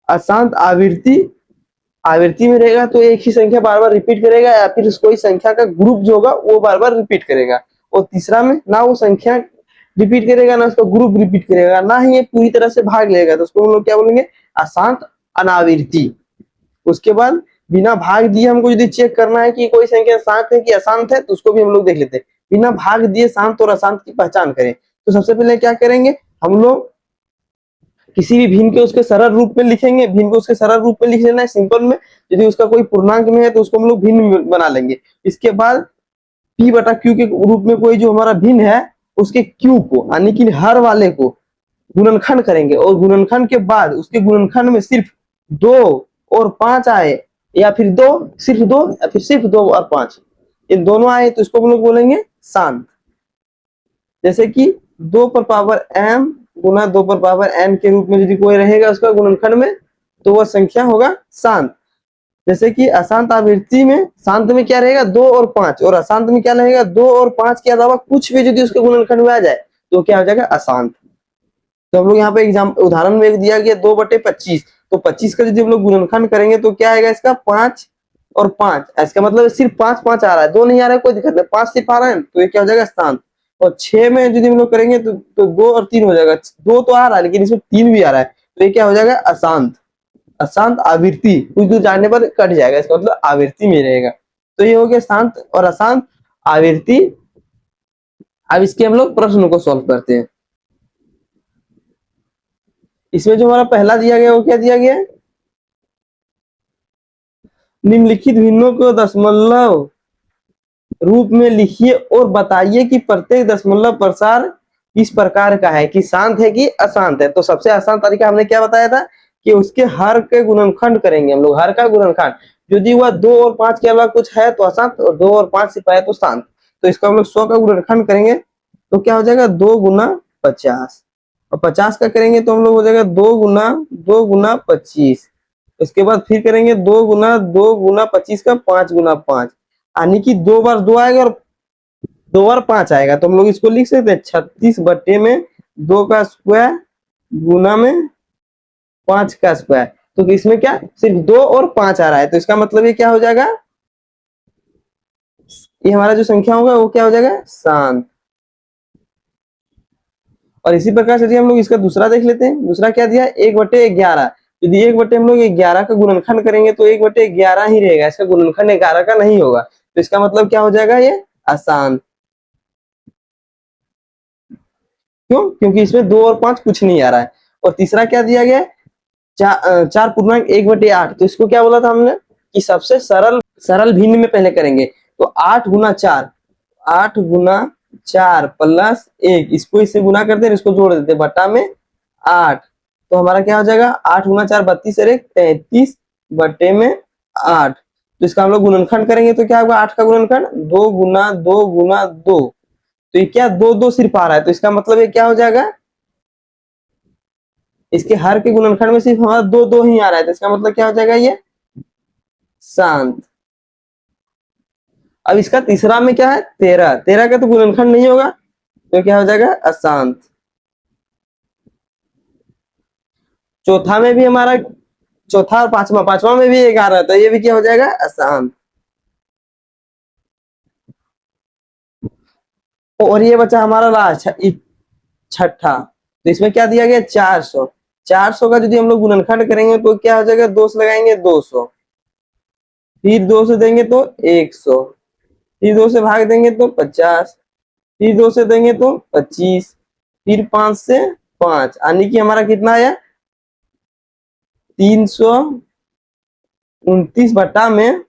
अशांत आवृत्ति, आवृत्ति में रहेगा तो एक ही संख्या बार बार रिपीट करेगा या फिर कोई संख्या का ग्रुप जो होगा वो बार बार रिपीट करेगा। और तीसरा में ना वो संख्या रिपीट करेगा ना उसका ग्रुप रिपीट करेगा, ना ही ये पूरी तरह से भाग लेगा, तो उसको हम लोग क्या बोलेंगे, अशांत अनावृत्ति। उसके बाद बिना भाग दिए हमको यदि चेक करना है कि कोई संख्या शांत है कि अशांत है तो उसको भी हम लोग देख लेते हैं, बिना भाग दिए शांत और अशांत की पहचान करें। तो सबसे पहले क्या करेंगे हम लोग, किसी भी भिन्न के उसके सरल रूप में लिखेंगे, भिन्न को उसके सरल रूप में लिख लेना है सिंपल में, यदि उसका कोई पूर्णांक में है तो उसको हम लोग भिन्न बना लेंगे। इसके बाद P/Q के रूप में कोई जो हमारा भिन्न है उसके Q को यानी कि हर वाले को गुणनखंड करेंगे, और गुणनखंड के बाद उसके गुणनखंड में सिर्फ 2 और 5 आए या फिर सिर्फ 2 या फिर सिर्फ 2 और 5 इन दोनों आए तो इसको हम लोग बोलेंगे शांत। जैसे कि 2 पर पावर m गुना 2 पर पावर n के रूप में यदि कोई रहेगा उसका गुणनखंड में तो वह संख्या होगा शांत। जैसे कि अशांत आवृत्ति में शांत में क्या रहेगा 2 और 5, और अशांत में क्या रहेगा 2 और 5 के अलावा कुछ भी यदि उसके गुणनखंड में आ जाए तो क्या हो जाएगा अशांत। तो हम लोग यहाँ पे उदाहरण में दिया गया 2/25, तो 25 का यदि हम लोग गुणनखंड करेंगे तो क्या आएगा इसका 5 और 5, इसका मतलब सिर्फ 5 5 आ रहा है, 2 नहीं आ रहा है कोई दिक्कत नहीं, 5 सिर्फ आ रहा है तो ये क्या हो जाएगा शांत। और 6 में यदि हम लोग करेंगे तो 2 और 3 हो जाएगा, 2 तो आ रहा है लेकिन इसमें 3 भी आ रहा है तो ये क्या हो जाएगा अशांत। अशांत आवृत्ति, कुछ दूर जाने पर कट जाएगा, इसका मतलब आवृत्ति में रहेगा। तो ये हो गया शांत और अशांत आवृत्ति। अब इसके हम लोग प्रश्न को सॉल्व करते हैं। इसमें जो हमारा पहला दिया गया वो क्या दिया गया है, निम्नलिखित भिन्नों को दशमलव रूप में लिखिए और बताइए कि प्रत्येक दशमलव प्रसार किस प्रकार का है, कि शांत है कि अशांत है। तो सबसे आसान तरीका हमने क्या बताया था कि उसके हर के गुणनखंड करेंगे हम लोग, हर का गुणनखंड, यदि वह 2 और 5 के अलावा कुछ है तो अशांत और 2 और 5 से पाए तो शांत। तो इसका हम लोग 100 का गुणनखंड करेंगे तो क्या हो जाएगा 2 गुना 50, और 50 का करेंगे तो हम लोग हो जाएगा 2 गुना 25। उसके बाद फिर करेंगे 2 गुना 25 का 5 गुना 5, यानी कि 2 बार 2 आएगा और 2 बार 5 आएगा, तो हम लोग इसको लिख सकते हैं 36 बटे में 2 का स्क्वायर गुना में 5 का स्क्वायर। तो इसमें क्या सिर्फ 2 और 5 आ रहा है, तो इसका मतलब ये क्या हो जाएगा, ये हमारा जो संख्या होगा वो क्या हो जाएगा शांत। और इसी प्रकार से हम लोग इसका दूसरा देख लेते हैं। दूसरा क्या दिया 1/11, यदि 1 हम लोग 11 का गुणनखंड करेंगे तो 1/11 ही रहेगा, इसका गुणनखंड 11 का नहीं होगा, तो इसका मतलब क्या हो जाएगा ये अशांत। क्यों, क्योंकि इसमें 2 और 5 कुछ नहीं आ रहा है। और तीसरा क्या दिया गया 4 पूर्णांक 1/8, तो इसको क्या बोला था हमने कि सबसे सरल भिन्न में पहले करेंगे, तो 8 गुना 4, 8 गुना 4 प्लस 1, इसको इससे गुना करते हैं, इसको जोड़ देते हैं बटा में 8, तो हमारा क्या हो जाएगा 8 गुना 4 32 और 1 33 बटे में 8। तो इसका हम लोग गुणनखंड करेंगे तो क्या होगा 8 का गुणनखंड 2 गुना 2 गुना 2, तो ये क्या 2 2 सिर्फ आ रहा है, तो इसका मतलब ये क्या हो जाएगा, इसके हर के गुणनखंड में सिर्फ हमारा 2 2 ही आ रहा है, तो इसका मतलब क्या हो जाएगा ये शांत। अब इसका तीसरा में क्या है 13, 13 का तो गुणनखंड नहीं होगा तो क्या हो जाएगा अशांत। चौथा में भी हमारा, चौथा और पांचवा में भी 11 है तो ये भी क्या हो जाएगा अशांत। और ये बचा हमारा लास्ट छठा, तो इसमें क्या दिया गया 400। 400 का यदि हम लोग गुणनखंड करेंगे तो क्या हो जाएगा, 2 से लगाएंगे 200, फिर 2 से देंगे तो 100, फिर 2 से भाग देंगे तो 50, फिर 2 से देंगे तो 25, फिर 5 से 5, यानी कि हमारा कितना आया 329 बटा में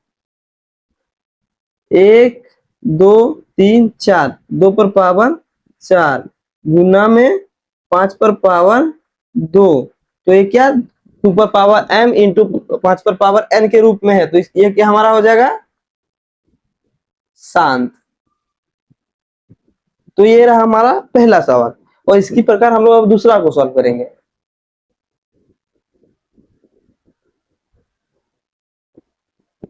1 2 3 4, 2 पर पावर 4 गुना में 5 पर पावर 2, तो ये क्या 2 पर पावर m इंटू 5 पर पावर n के रूप में है, तो ये क्या हमारा हो जाएगा शांत। तो ये रहा हमारा पहला सवाल, और इसकी प्रकार हम लोग अब दूसरा को सॉल्व करेंगे।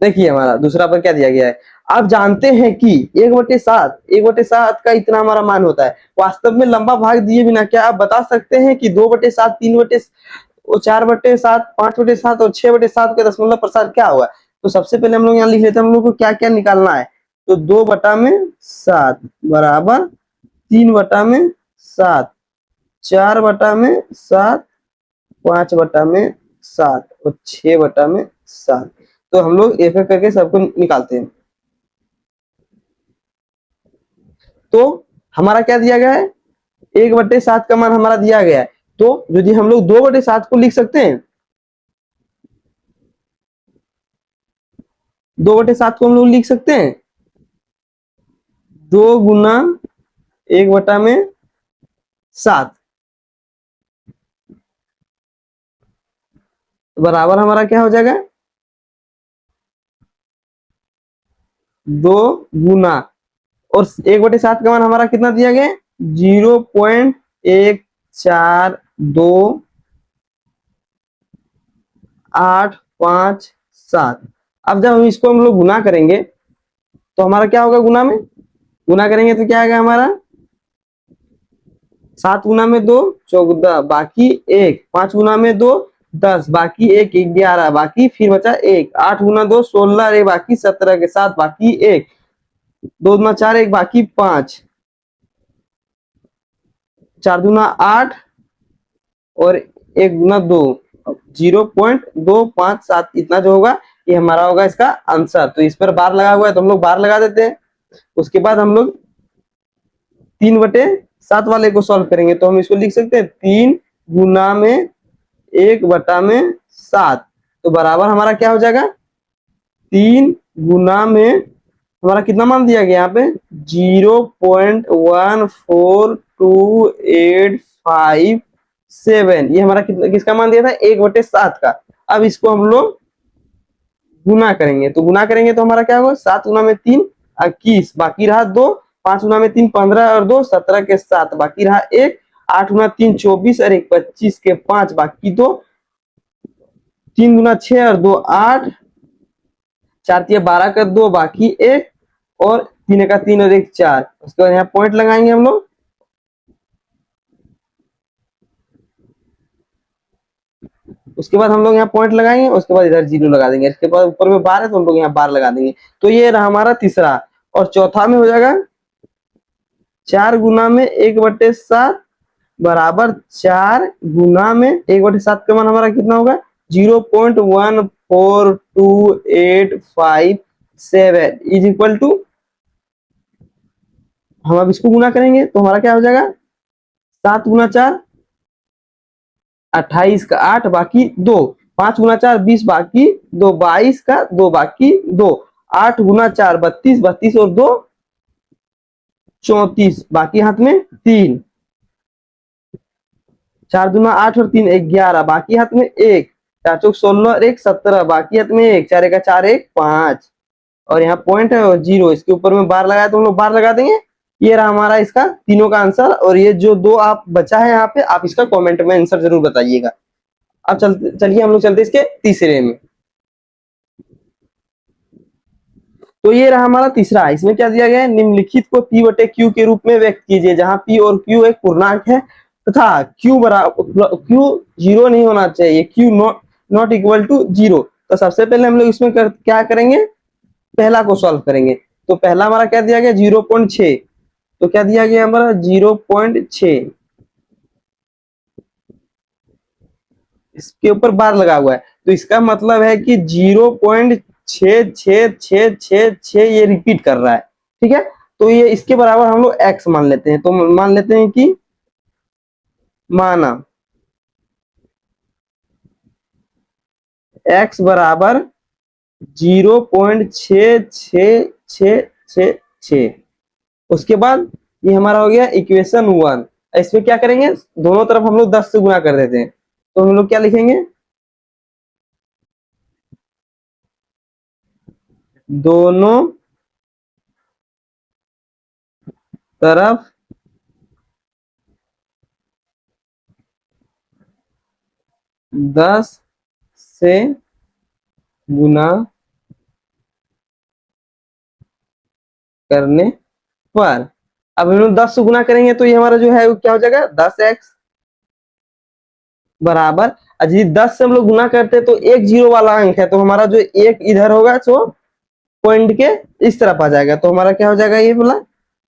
देखिए हमारा दूसरा पर क्या दिया गया है, आप जानते हैं कि 1/7 का इतना हमारा मान होता है। वास्तव में लंबा भाग दिए बिना क्या आप बता सकते हैं कि 2/7, 4/7, 5/7 और 6/7 का दशमलव प्रसार क्या हुआ? तो सबसे पहले हम लोग यहाँ लिख लेते हैं हम लोग को क्या क्या निकालना है। तो 2/7 बराबर 3/7, 4/7, 5/7 और 6/7। तो हम लोग एक एक करके सबको निकालते हैं। तो हमारा क्या दिया गया है, 1/7 का मान हमारा दिया गया है, तो यदि हम लोग 2/7 को लिख सकते हैं, 2/7 को हम लोग लिख सकते हैं 2 गुना 1/7 बराबर हमारा क्या हो जाएगा 2 गुना, और 1/7 का मान हमारा कितना दिया गया 0.1428557। अब जब हम इसको हम लोग गुना करेंगे तो हमारा क्या होगा, गुना करेंगे तो क्या आएगा हमारा 7 गुना में 2 14, बाकी 1, 5 गुना में 2 10, बाकी 1 11, बाकी फिर बचा 1, 8 गुना 2 16, अरे बाकी 17 के साथ बाकी 1, 2 गुना 4 1, बाकी 5, 4 गुना 8 और 1 गुना 2, 0.257 इतना जो होगा ये हमारा होगा इसका आंसर। तो इस पर बार लगा हुआ है तो हम लोग बार लगा देते हैं। उसके बाद हम लोग 3/7 वाले को सॉल्व करेंगे, तो हम इसको लिख सकते हैं 3 गुना में 1/7, तो बराबर हमारा क्या हो जाएगा 3 गुना में हमारा कितना मान दिया गया यहाँ पे 0.14285 ये हमारा किसका मान दिया था 1/7 का। अब इसको हम लोग गुना करेंगे, तो गुना करेंगे तो हमारा क्या होगा 7 गुना में 3 21, बाकी रहा 2, 5 गुना में 3 15 और 2 17 के 7, बाकी रहा 1, 8 गुना 3 24 और 1 25 के 5, बाकी 2, 3 गुना 6 और 2 8, 4 3 12 का 2, बाकी 1 और 3 का 3 और 1 4। उसके बाद यहाँ पॉइंट लगाएंगे हम लोग, उसके बाद हम लोग यहाँ पॉइंट लगाएंगे, उसके बाद इधर 0 लगा देंगे, इसके बाद ऊपर में बार है तो हम लोग यहाँ बार लगा देंगे। तो ये रहा हमारा तीसरा, और चौथा में हो जाएगा 4 गुना में 1/7 बराबर 4 गुना में 1/7 का मान हमारा कितना होगा 0.14285 इज इक्वल टू, हम अब इसको गुना करेंगे तो हमारा क्या हो जाएगा 7 गुना 4 28 का 8, बाकी 2, 5 गुना 4 20, बाकी 2, 22 का 2, बाकी 2, 8 गुना 4 32, 32 और 2 34, बाकी हाथ में 3, 4 दूना 8 और 3 11, बाकी हाथ में 1, 4 चौक 16 और 1 17, बाकी हाथ में 1, 4 का 4 1 5, और यहाँ पॉइंट है और 0, इसके ऊपर में बार लगाया तो हम लोग बार लगा देंगे। ये रहा हमारा इसका तीनों का आंसर, और ये जो 2 आप बचा है यहाँ पे आप इसका कमेंट में आंसर जरूर बताइएगा। अब चलिए हम लोग चलते इसके तीसरे में। तो ये रहा हमारा तीसरा, इसमें क्या दिया गया है निम्नलिखित को P/Q के रूप में व्यक्त कीजिए, जहां P और Q एक पूर्णांक है तथा Q 0 नहीं होना चाहिए, Q नॉट इक्वल टू 0। तो सबसे पहले हम लोग इसमें क्या करेंगे, पहला को सॉल्व करेंगे। तो पहला हमारा क्या दिया गया 0.6, तो क्या दिया गया हमारा 0.6, इसके ऊपर बार लगा हुआ है, तो इसका मतलब है कि 0.6666 ये रिपीट कर रहा है। ठीक है, तो ये इसके बराबर हम लोग x मान लेते हैं। तो मान लेते हैं कि माना x बराबर 0.6666। उसके बाद ये हमारा हो गया इक्वेशन 1। इसमें क्या करेंगे, दोनों तरफ हम लोग 10 से गुना कर देते हैं, तो हम लोग क्या लिखेंगे, दोनों तरफ 10 से गुना करने पर, अब हम लोग 10 से गुना करेंगे तो ये हमारा जो है वो क्या हो जाएगा 10x बराबर, यदि 10 से हम लोग गुना करते हैं तो एक जीरो वाला अंक है, तो हमारा जो एक इधर होगा सो पॉइंट के इस तरफ आ जाएगा, तो हमारा क्या हो जाएगा ये बोला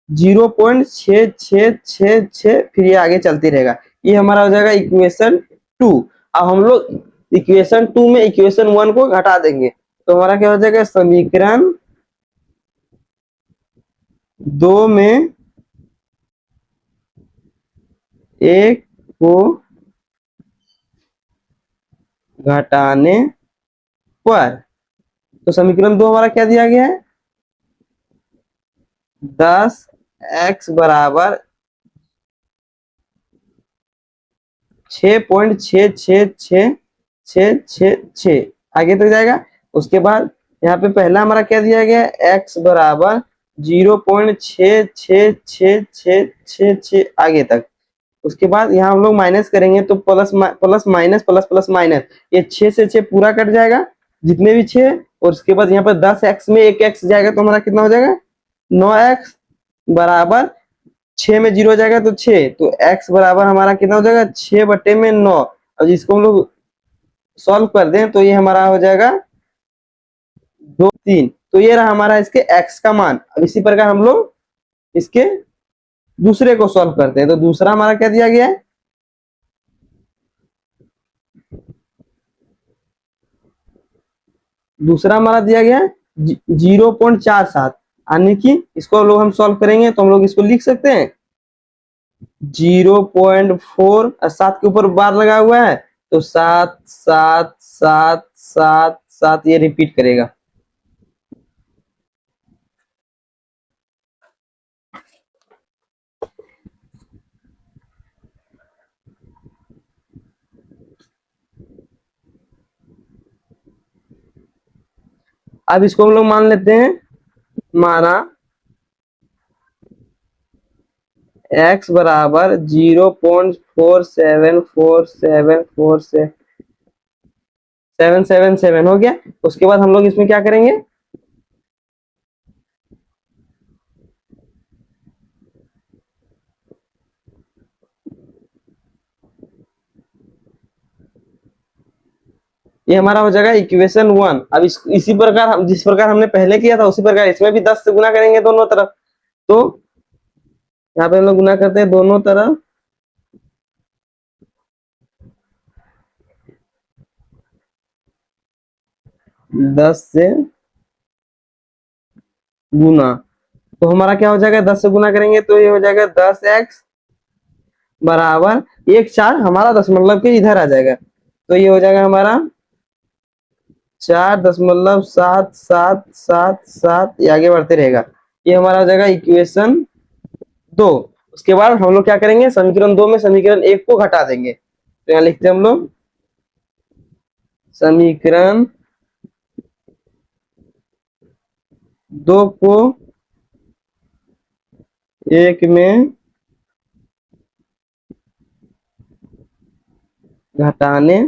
0.6666, फिर ये आगे चलती रहेगा। ये हमारा हो जाएगा इक्वेशन 2। अब हम लोग इक्वेशन 2 में इक्वेशन 1 को घटा देंगे, तो हमारा क्या हो जाएगा, समीकरण 2 में एक को घटाने पर, तो समीकरण 2 हमारा क्या दिया गया है, 10x बराबर 6.666666 आगे तक जाएगा। उसके बाद यहाँ पे पहला हमारा क्या दिया गया है, x बराबर 0.666666 आगे तक। उसके बाद यहाँ हम लोग माइनस करेंगे तो plus plus minus plus plus minus, ये 6 से 6 पूरा कट जाएगा जितने भी 6, और उसके बाद यहाँ पर 10x में एक x जाएगा तो हमारा कितना हो जाएगा 9x बराबर 6 में 0 जाएगा तो 6, तो x बराबर हमारा कितना हो जाएगा 6/9। अब जिसको हम लोग सॉल्व कर दें तो ये हमारा हो जाएगा 2 3, तो ये रहा हमारा इसके x का मान। अब इसी प्रकार हम लोग इसके दूसरे को सॉल्व करते हैं, तो दूसरा हमारा क्या दिया गया है, दूसरा हमारा दिया गया है 0.47, यानी कि इसको लोग हम सॉल्व करेंगे तो हम लोग इसको लिख सकते हैं 0.4, 7 के ऊपर बार लगा हुआ है तो 7 7 7 7 7 ये रिपीट करेगा। अब इसको हम लोग मान लेते हैं, माना x बराबर 0.47474777 हो गया। उसके बाद हम लोग इसमें क्या करेंगे, ये हमारा हो जाएगा इक्वेशन 1। अब इसी प्रकार हम जिस प्रकार हमने पहले किया था उसी प्रकार इसमें भी 10 से गुना करेंगे दोनों तरफ, तो यहाँ पे हम लोग गुना करते हैं दोनों तरफ 10 से गुना, तो हमारा क्या हो जाएगा 10 से गुना करेंगे तो ये हो जाएगा 10x बराबर 1 4, हमारा दशमलव के इधर आ जाएगा, तो ये हो जाएगा हमारा 4.77777, ये आगे बढ़ते रहेगा। ये हमारा हो जाएगा इक्वेशन 2। उसके बाद हम लोग क्या करेंगे, समीकरण 2 में समीकरण 1 को घटा देंगे, तो यहाँ लिखते हैं हम लोग समीकरण 2 को 1 में घटाने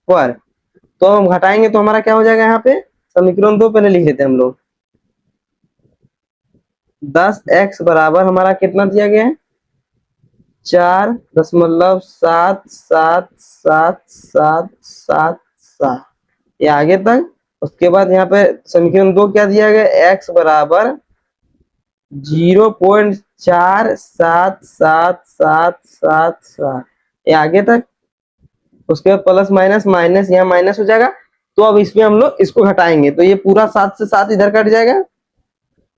पर, तो हम घटाएंगे तो हमारा क्या हो जाएगा, यहाँ पे समीकरण 2 पहले लिख लेते हैं हम लोग, 10x बराबर हमारा कितना दिया गया है 4.777777, ये आगे तक। उसके बाद यहाँ पे समीकरण 2 क्या दिया गया, x बराबर 0.477777 ये आगे तक। उसके बाद प्लस माइनस माइनस, यहाँ माइनस हो जाएगा। तो अब इसमें हम लोग इसको घटाएंगे, तो ये पूरा 7 से 7 इधर कट जाएगा,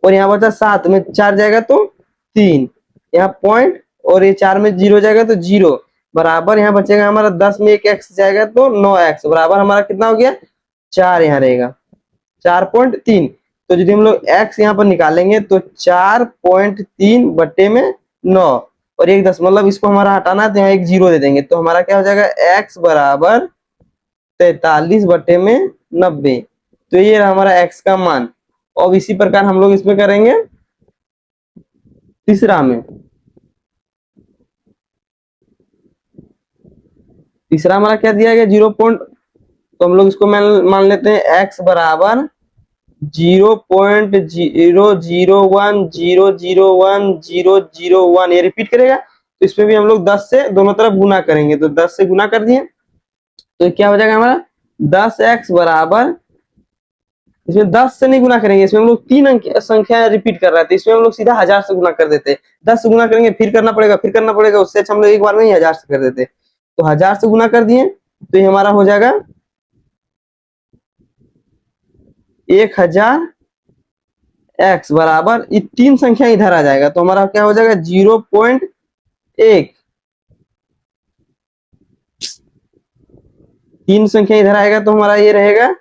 और यहाँ बचा 7 में 4 जाएगा तो 3, यहाँ पॉइंट, और ये 4 में 0 जाएगा तो 0, बराबर यहाँ बचेगा हमारा 10 में एक एक्स जाएगा तो 9x, बराबर हमारा कितना हो गया 4, यहाँ रहेगा 4.3। तो यदि हम लोग x यहाँ पर निकालेंगे तो 4.3 बट्टे में 9 और 1 दशमलव, इसको हमारा हटाना है तो यहाँ एक 0 दे देंगे, तो हमारा क्या हो जाएगा x बराबर 43 बट्टे में 90। तो ये रहा हमारा x का मान। और इसी प्रकार हम लोग इसमें करेंगे तीसरा में। तीसरा हमारा क्या दिया गया 0 पॉइंट, तो हम लोग इसको मान लेते हैं x बराबर 0.001001 ये रिपीट करेगा। तो इसमें भी हम लोग 10 से दोनों तरफ गुना करेंगे, तो 10 से गुना कर दिए तो क्या हो जाएगा हमारा 10x बराबर, इसमें 10 से नहीं गुना करेंगे, इसमें हम लोग 3 अंक संख्या रिपीट कर रहे थे, इसमें हम लोग सीधा 1000 से गुना कर देते। 10 से गुना करेंगे फिर करना पड़ेगा, उससे अच्छा हम लोग एक बार में ही 1000 से कर देते। तो 1000 से गुना कर दिए तो ये हमारा हो जाएगा 1000 x बराबर, ये 3 संख्या इधर आ जाएगा तो हमारा क्या हो जाएगा 0.1, 3 संख्या इधर आएगा तो हमारा ये रहेगा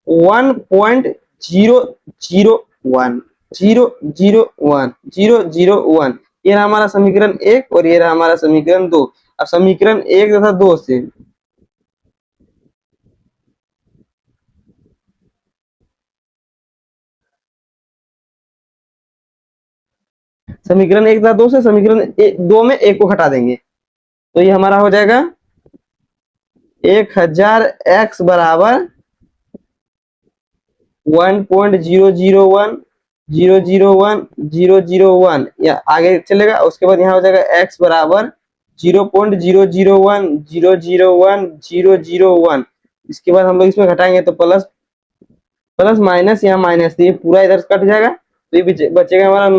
1.001 ये रहा हमारा समीकरण 1 और ये रहा हमारा समीकरण 2। अब समीकरण 1 तथा 2 से समीकरण 1 तथा 2 से समीकरण 2 में 1 को हटा देंगे, तो ये हमारा हो जाएगा 1000 x बराबर 1.001001 या आगे चलेगा। उसके बाद यहाँ हो जाएगा x बराबर 0.001001 इसके बाद हम लोग इसमें घटाएंगे तो प्लस प्लस माइनस, यहाँ माइनस, तो ये पूरा इधर कट जाएगा तो ये बचेगा हमारा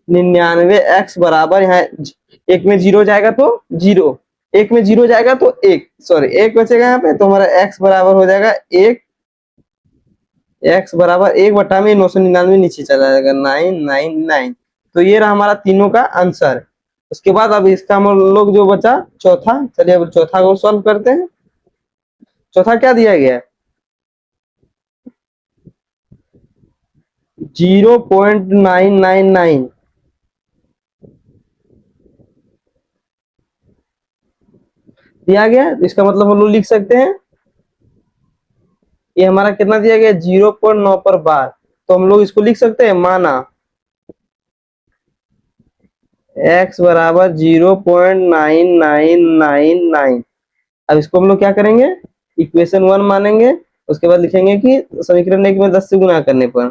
999 x बराबर, यहाँ एक में 0 जाएगा तो 0, एक में 0 जाएगा तो 1, सॉरी 1 बचेगा यहाँ पे, तो हमारा x बराबर हो जाएगा 1, x बराबर 1 बटा में 999 नीचे चला जाएगा 999। तो ये रहा हमारा तीनों का आंसर। उसके बाद अब इसका हम लोग जो बचा चौथा, चलिए अब चौथा को सॉल्व करते हैं। चौथा क्या दिया गया है 0.999 दिया गया, इसका मतलब हम लोग लिख सकते हैं ये हमारा कितना दिया गया 0.9 पर बार, तो हम लोग इसको लिख सकते हैं माना x बराबर 0.9999। अब इसको हम लोग क्या करेंगे इक्वेशन 1 मानेंगे, उसके बाद लिखेंगे कि समीकरण 1 में 10 से गुना करने पर,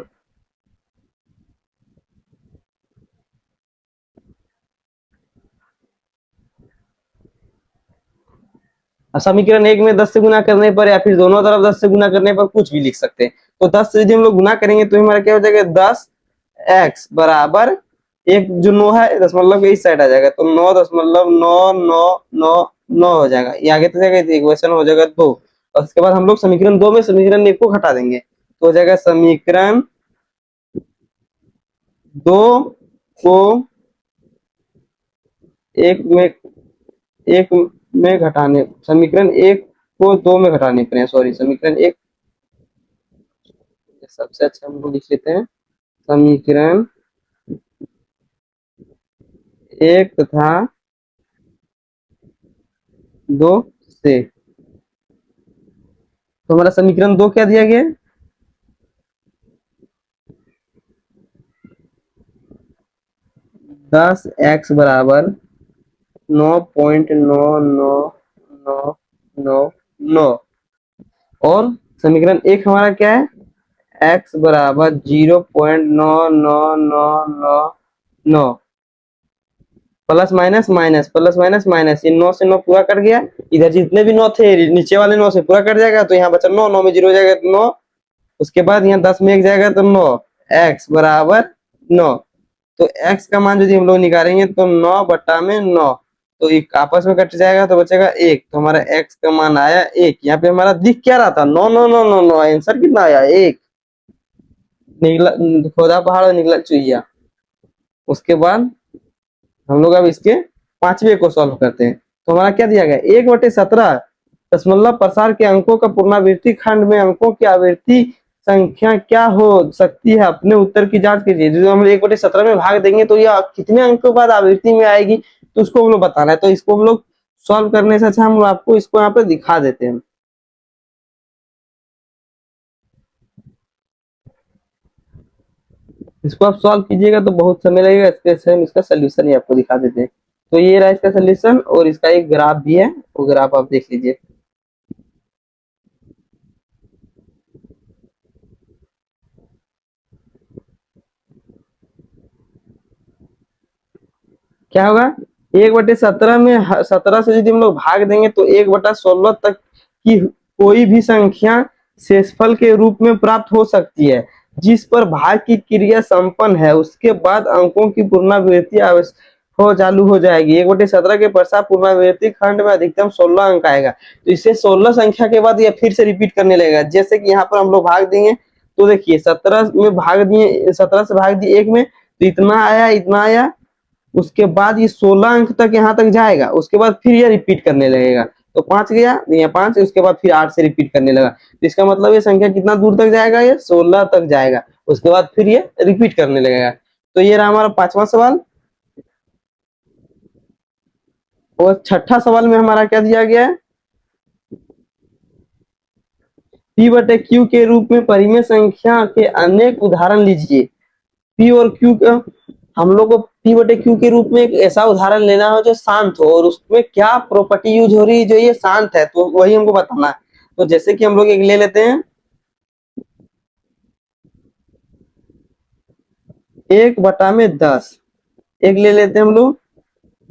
समीकरण 1 में 10 से गुना करने पर या फिर दोनों तरफ 10 से गुना करने पर कुछ भी लिख सकते हैं। तो 10 से यदि हम लोग गुना करेंगे तो हमारा क्या हो जाएगा 10x बराबर, एक जो 9 है दशमलव के इस साइड आ जाएगा तो 9.9999 हो जाएगा, ये आगे तो जाएगा इक्वेशन हो जाएगा 2। और उसके बाद हम लोग समीकरण 2 में समीकरण 1 को घटा देंगे तो हो जाएगा समीकरण 2 को 1 में घटाने, समीकरण 1 को 2 में घटाने पर, सॉरी समीकरण 1 सबसे अच्छा हम लोग लिख लेते हैं समीकरण 1 तथा 2 से। तो हमारा समीकरण 2 क्या दिया गया 10x बराबर 9.99999 और समीकरण 1 हमारा क्या है x बराबर 0.99999 plus minus minus plus minus minus, ये 9 से 9 पूरा कट गया, इधर जितने भी 9 थे नीचे वाले 9 से पूरा कट जाएगा तो यहाँ बचा 9, 9 में 0 जाएगा तो 9, उसके बाद यहाँ 10 में 1 जाएगा तो 9, x बराबर 9। तो x का मान यदि हम लोग निकालेंगे तो 9/9, तो एक आपस में कट जाएगा तो बचेगा 1। तो हमारा x का मान आया 1। यहाँ पे हमारा दिख क्या रहा था, 9 9 9 9 9, आंसर कितना आया 1। निकला खोदा पहाड़ और निकला चुहिया। उसके बाद हम लोग अब इसके पांचवे को सॉल्व करते हैं। तो हमारा क्या दिया गया, 1/17 दशमलव प्रसार के अंकों का पुनरावृत्ति खंड में अंकों की आवृत्ति संख्या क्या हो सकती है, अपने उत्तर की जांच कीजिए। जो हम 1/17 में भाग देंगे तो यह कितने अंकों बाद आवृत्ति में आएगी, तो उसको हम लोग बताना है। तो इसको हम लोग सॉल्व करने से अच्छा हम आपको इसको यहाँ पे दिखा देते हैं। इसको आप सॉल्व कीजिएगा तो बहुत समय लगेगा, इसके अच्छा हम इसका सोल्यूशन ही आपको दिखा देते हैं। तो ये रहा इसका सोल्यूशन, और इसका एक ग्राफ भी है, वो ग्राफ आप देख लीजिए। क्या होगा, 1/17 में 17 से यदि हम लोग भाग देंगे तो 1/16 तक की कोई भी संख्या शेषफल के रूप में प्राप्त हो सकती है जिस पर भाग की क्रिया संपन्न है। उसके बाद अंकों की पुनरावृत्ति हो चालू हो जाएगी। 1/17 के पश्चात पुनरावृत्ति खंड में अधिकतम 16 अंक आएगा। तो इसे 16 संख्या के बाद यह फिर से रिपीट करने लगेगा। जैसे कि यहाँ पर हम लोग भाग देंगे तो देखिए 17 में भाग दिए, 17 से भाग दिए 1 में, तो इतना आया इतना आया। उसके बाद ये 16 अंक तक यहाँ तक जाएगा, उसके बाद फिर ये रिपीट करने लगेगा। तो 5 गया, ये 5, उसके बाद फिर 8 से रिपीट करने लगा। तो इसका मतलब ये संख्या कितना दूर तक जाएगा, ये 16 तक जाएगा। उसके बाद फिर ये रिपीट करने लगेगा। तो ये रहा हमारा पांचवा सवाल। और छठा सवाल में हमारा क्या दिया गया है, P/Q के रूप में परिमेय संख्या के अनेक उदाहरण लीजिए। P और Q का हम लोग को P/Q के रूप में एक ऐसा उदाहरण लेना हो जो शांत हो, और उसमें क्या प्रॉपर्टी यूज हो रही है जो ये शांत है, तो वही हमको बताना है। तो जैसे कि हम लोग एक ले लेते हैं 1/10, एक ले लेते हैं हम लोग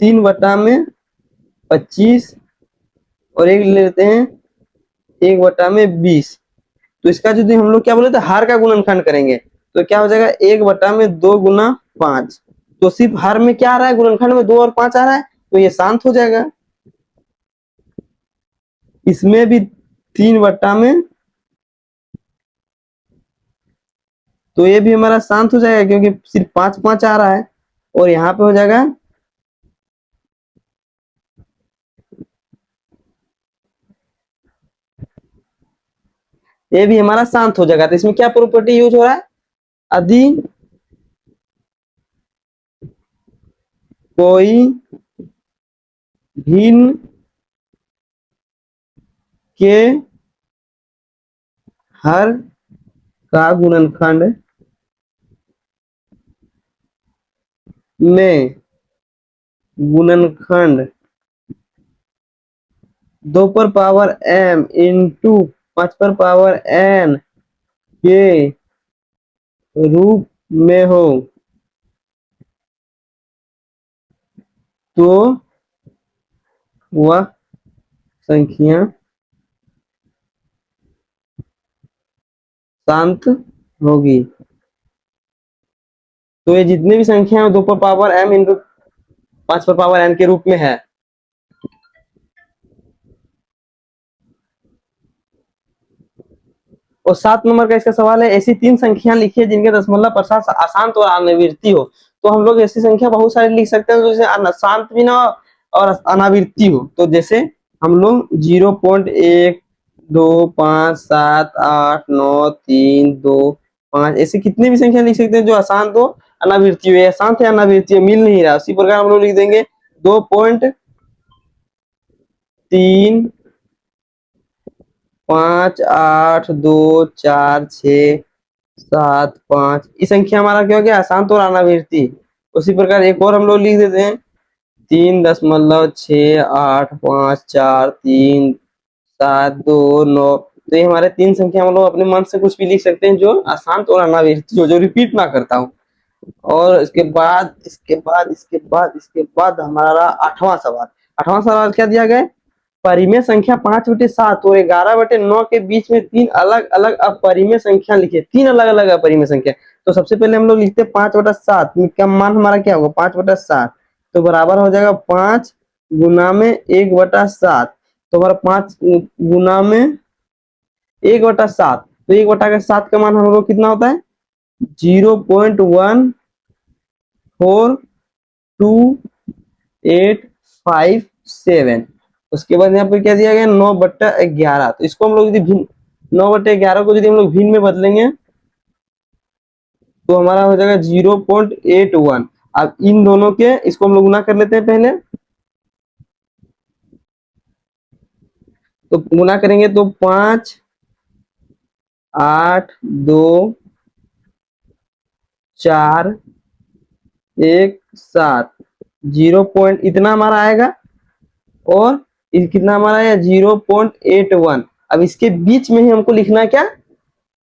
3/25, और एक ले लेते हैं 1/20। तो इसका यदि हम लोग क्या बोले थे, हर का गुणनखंड करेंगे तो क्या हो जाएगा, 1/2 गुना 5। तो सिर्फ हर में क्या आ रहा है, गुणनखंड में 2 और 5 आ रहा है, तो ये शांत हो जाएगा। इसमें भी 3/, तो ये भी हमारा शांत हो जाएगा क्योंकि सिर्फ 5 5 आ रहा है। और यहाँ पे हो जाएगा ये भी हमारा शांत हो जाएगा। तो इसमें क्या प्रॉपर्टी यूज हो रहा है, यदि कोई भिन्न के हर का गुणनखंड में गुणनखंड 2m इंटू 5n के रूप में हो तो वह संख्या शांत होगी। तो ये जितनी भी संख्या 2m इंटू 5n के रूप में है, और 7 नंबर का इसका सवाल है, ऐसी 3 संख्या लिखिए जिनके दशमलव प्रसार अशांत और अनावृत्ति हो। तो हम लोग ऐसी संख्या बहुत सारी लिख सकते हैं जैसे अशांत भी ना हो और अनावृत्ति हो। तो जैसे हम लोग 0.1 2 5 7 8 9 3 2 5 ऐसे कितने भी संख्या लिख सकते हैं जो अशांत हो अनावृत्ति हो। अशांत है अनावृत्ति मिल नहीं रहा, उसी प्रकार हम लोग लिख देंगे 2.3 5 8 2 4 6 7 5, ये संख्या हमारा क्या हो गया, अशांत और अनावृत्ति। उसी प्रकार एक और हम लोग लिख देते हैं 3.6 8 5 4 3 7 2 9। तो ये हमारे 3 संख्या हम लोग अपने मन से कुछ भी लिख सकते हैं जो अशांत और अनावृत्ति हो, जो रिपीट ना करता हूँ। और इसके बाद हमारा 8वां सवाल। 8वां सवाल क्या दिया गया, परिमेय संख्या 5/7 और 11/9 के बीच में 3 अलग अलग अपरिमेय संख्या लिखिए। 3 अलग अलग अपरिमेय संख्या, तो सबसे पहले हम लोग लिखते हैं 5/7 का मान हमारा क्या होगा 5/7, तो बराबर हो जाएगा 5 गुना में 1/7, तो हमारा 5 गुना में 1/7, तो 1/7 का मान हम लोग कितना होता है 0.142857। उसके बाद यहाँ पे क्या दिया गया 9/11, तो इसको हम लोग यदि भिन्न 9/11 को यदि हम लोग भिन्न में बदलेंगे तो हमारा हो जाएगा 0.81। अब इन दोनों के इसको हम लोग गुना कर लेते हैं पहले, तो गुना करेंगे तो 5 8 2 4 1 7 0 पॉइंट इतना हमारा आएगा, और कितना हमारा है 0.81। अब इसके बीच में ही हमको लिखना है क्या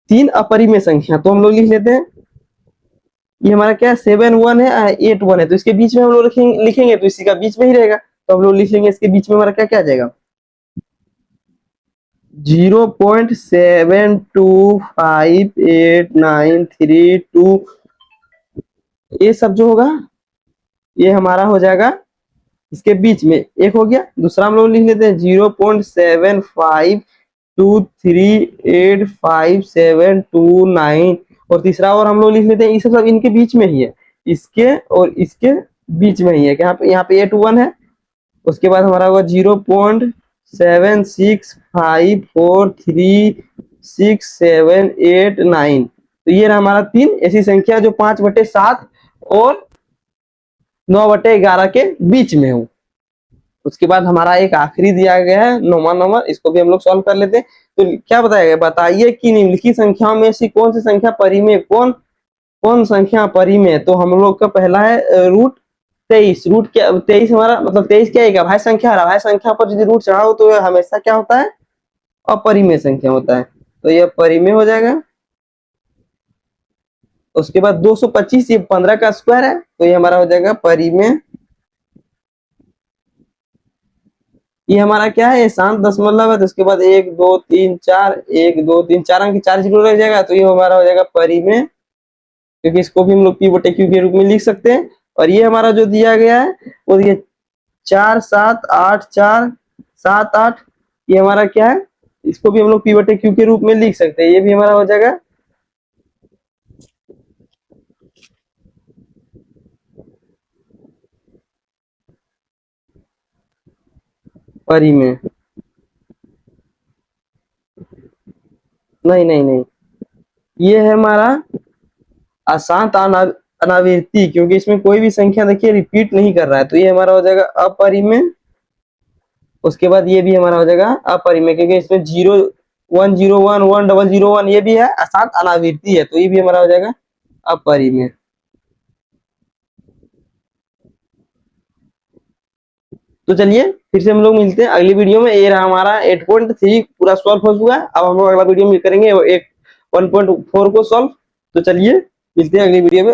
3 अपरिमेय संख्या, तो हम लोग लिख लेते हैं ये हमारा क्या 7 1 है 8 1 है, तो इसके बीच में हम लोग लिखेंगे तो इसी का बीच में ही रहेगा, तो हम लोग लिख लेंगे इसके बीच में हमारा क्या क्या आ जाएगा 0.72589332, ये सब जो होगा ये हमारा हो जाएगा इसके बीच में एक हो गया। दूसरा हम लोग लिख लेते हैं 0.75238729, और तीसरा और हम लोग लिख लेते हैं ये सब इनके बीच में ही है, इसके और इसके बीच में ही है, यहाँ पे 8 1 है। उसके बाद हमारा होगा 0.7654368789, तो ये रहा हमारा 3 ऐसी संख्या जो 5/7 और 9/11 के बीच में हो। उसके बाद हमारा एक आखिरी दिया गया है 9वां नंबर, इसको भी हम लोग सॉल्व कर लेते हैं। तो क्या बताया बताइए कि निम्नलिखित संख्याओं में से कौन सी संख्या परिमेय, कौन संख्या परिमेय है। तो हम लोग का पहला है √23। रूट क्या 23 हमारा मतलब 23 क्या है भाई संख्या है, भाई संख्या पर यदि रूट चढ़ाओ तो हमेशा क्या होता है अपरिमेय संख्या होता है, तो यह परिमेय हो जाएगा। उसके बाद 225 ये 15 का स्क्वायर है, तो ये हमारा हो जाएगा परिमेय। ये हमारा क्या है शांत दशमलव है, तो उसके बाद 1 2 3 4 1 2 3 4 अंक 4 जीरो रह जाएगा, तो ये हमारा हो जाएगा परिमेय, क्योंकि इसको भी हम लोग P/Q के रूप में लिख सकते हैं। और ये हमारा जो दिया गया है वो ये 4 7 8 4 7 8, ये हमारा क्या है इसको भी हम लोग P/Q के रूप में लिख सकते हैं, ये भी हमारा हो जाएगा परिमेय। नहीं, ये है हमारा अशांत अनावृत्ति, क्योंकि इसमें कोई भी संख्या देखिए रिपीट नहीं कर रहा है, तो ये हमारा हो जाएगा अपरिमेय। उसके बाद ये भी हमारा हो जाएगा अपरिमेय, क्योंकि इसमें 0 1 0 1 1 0 0 1 ये भी है अशांत अनावृत्ति है, तो ये भी हमारा हो जाएगा अपरिमेय। तो चलिए फिर से हम लोग मिलते हैं अगली वीडियो में। ये रहा हमारा 8.3 पूरा सॉल्व हो चुका है। अब हम लोग अगला वीडियो में करेंगे 1.4 को सॉल्व। तो चलिए मिलते हैं अगली वीडियो में।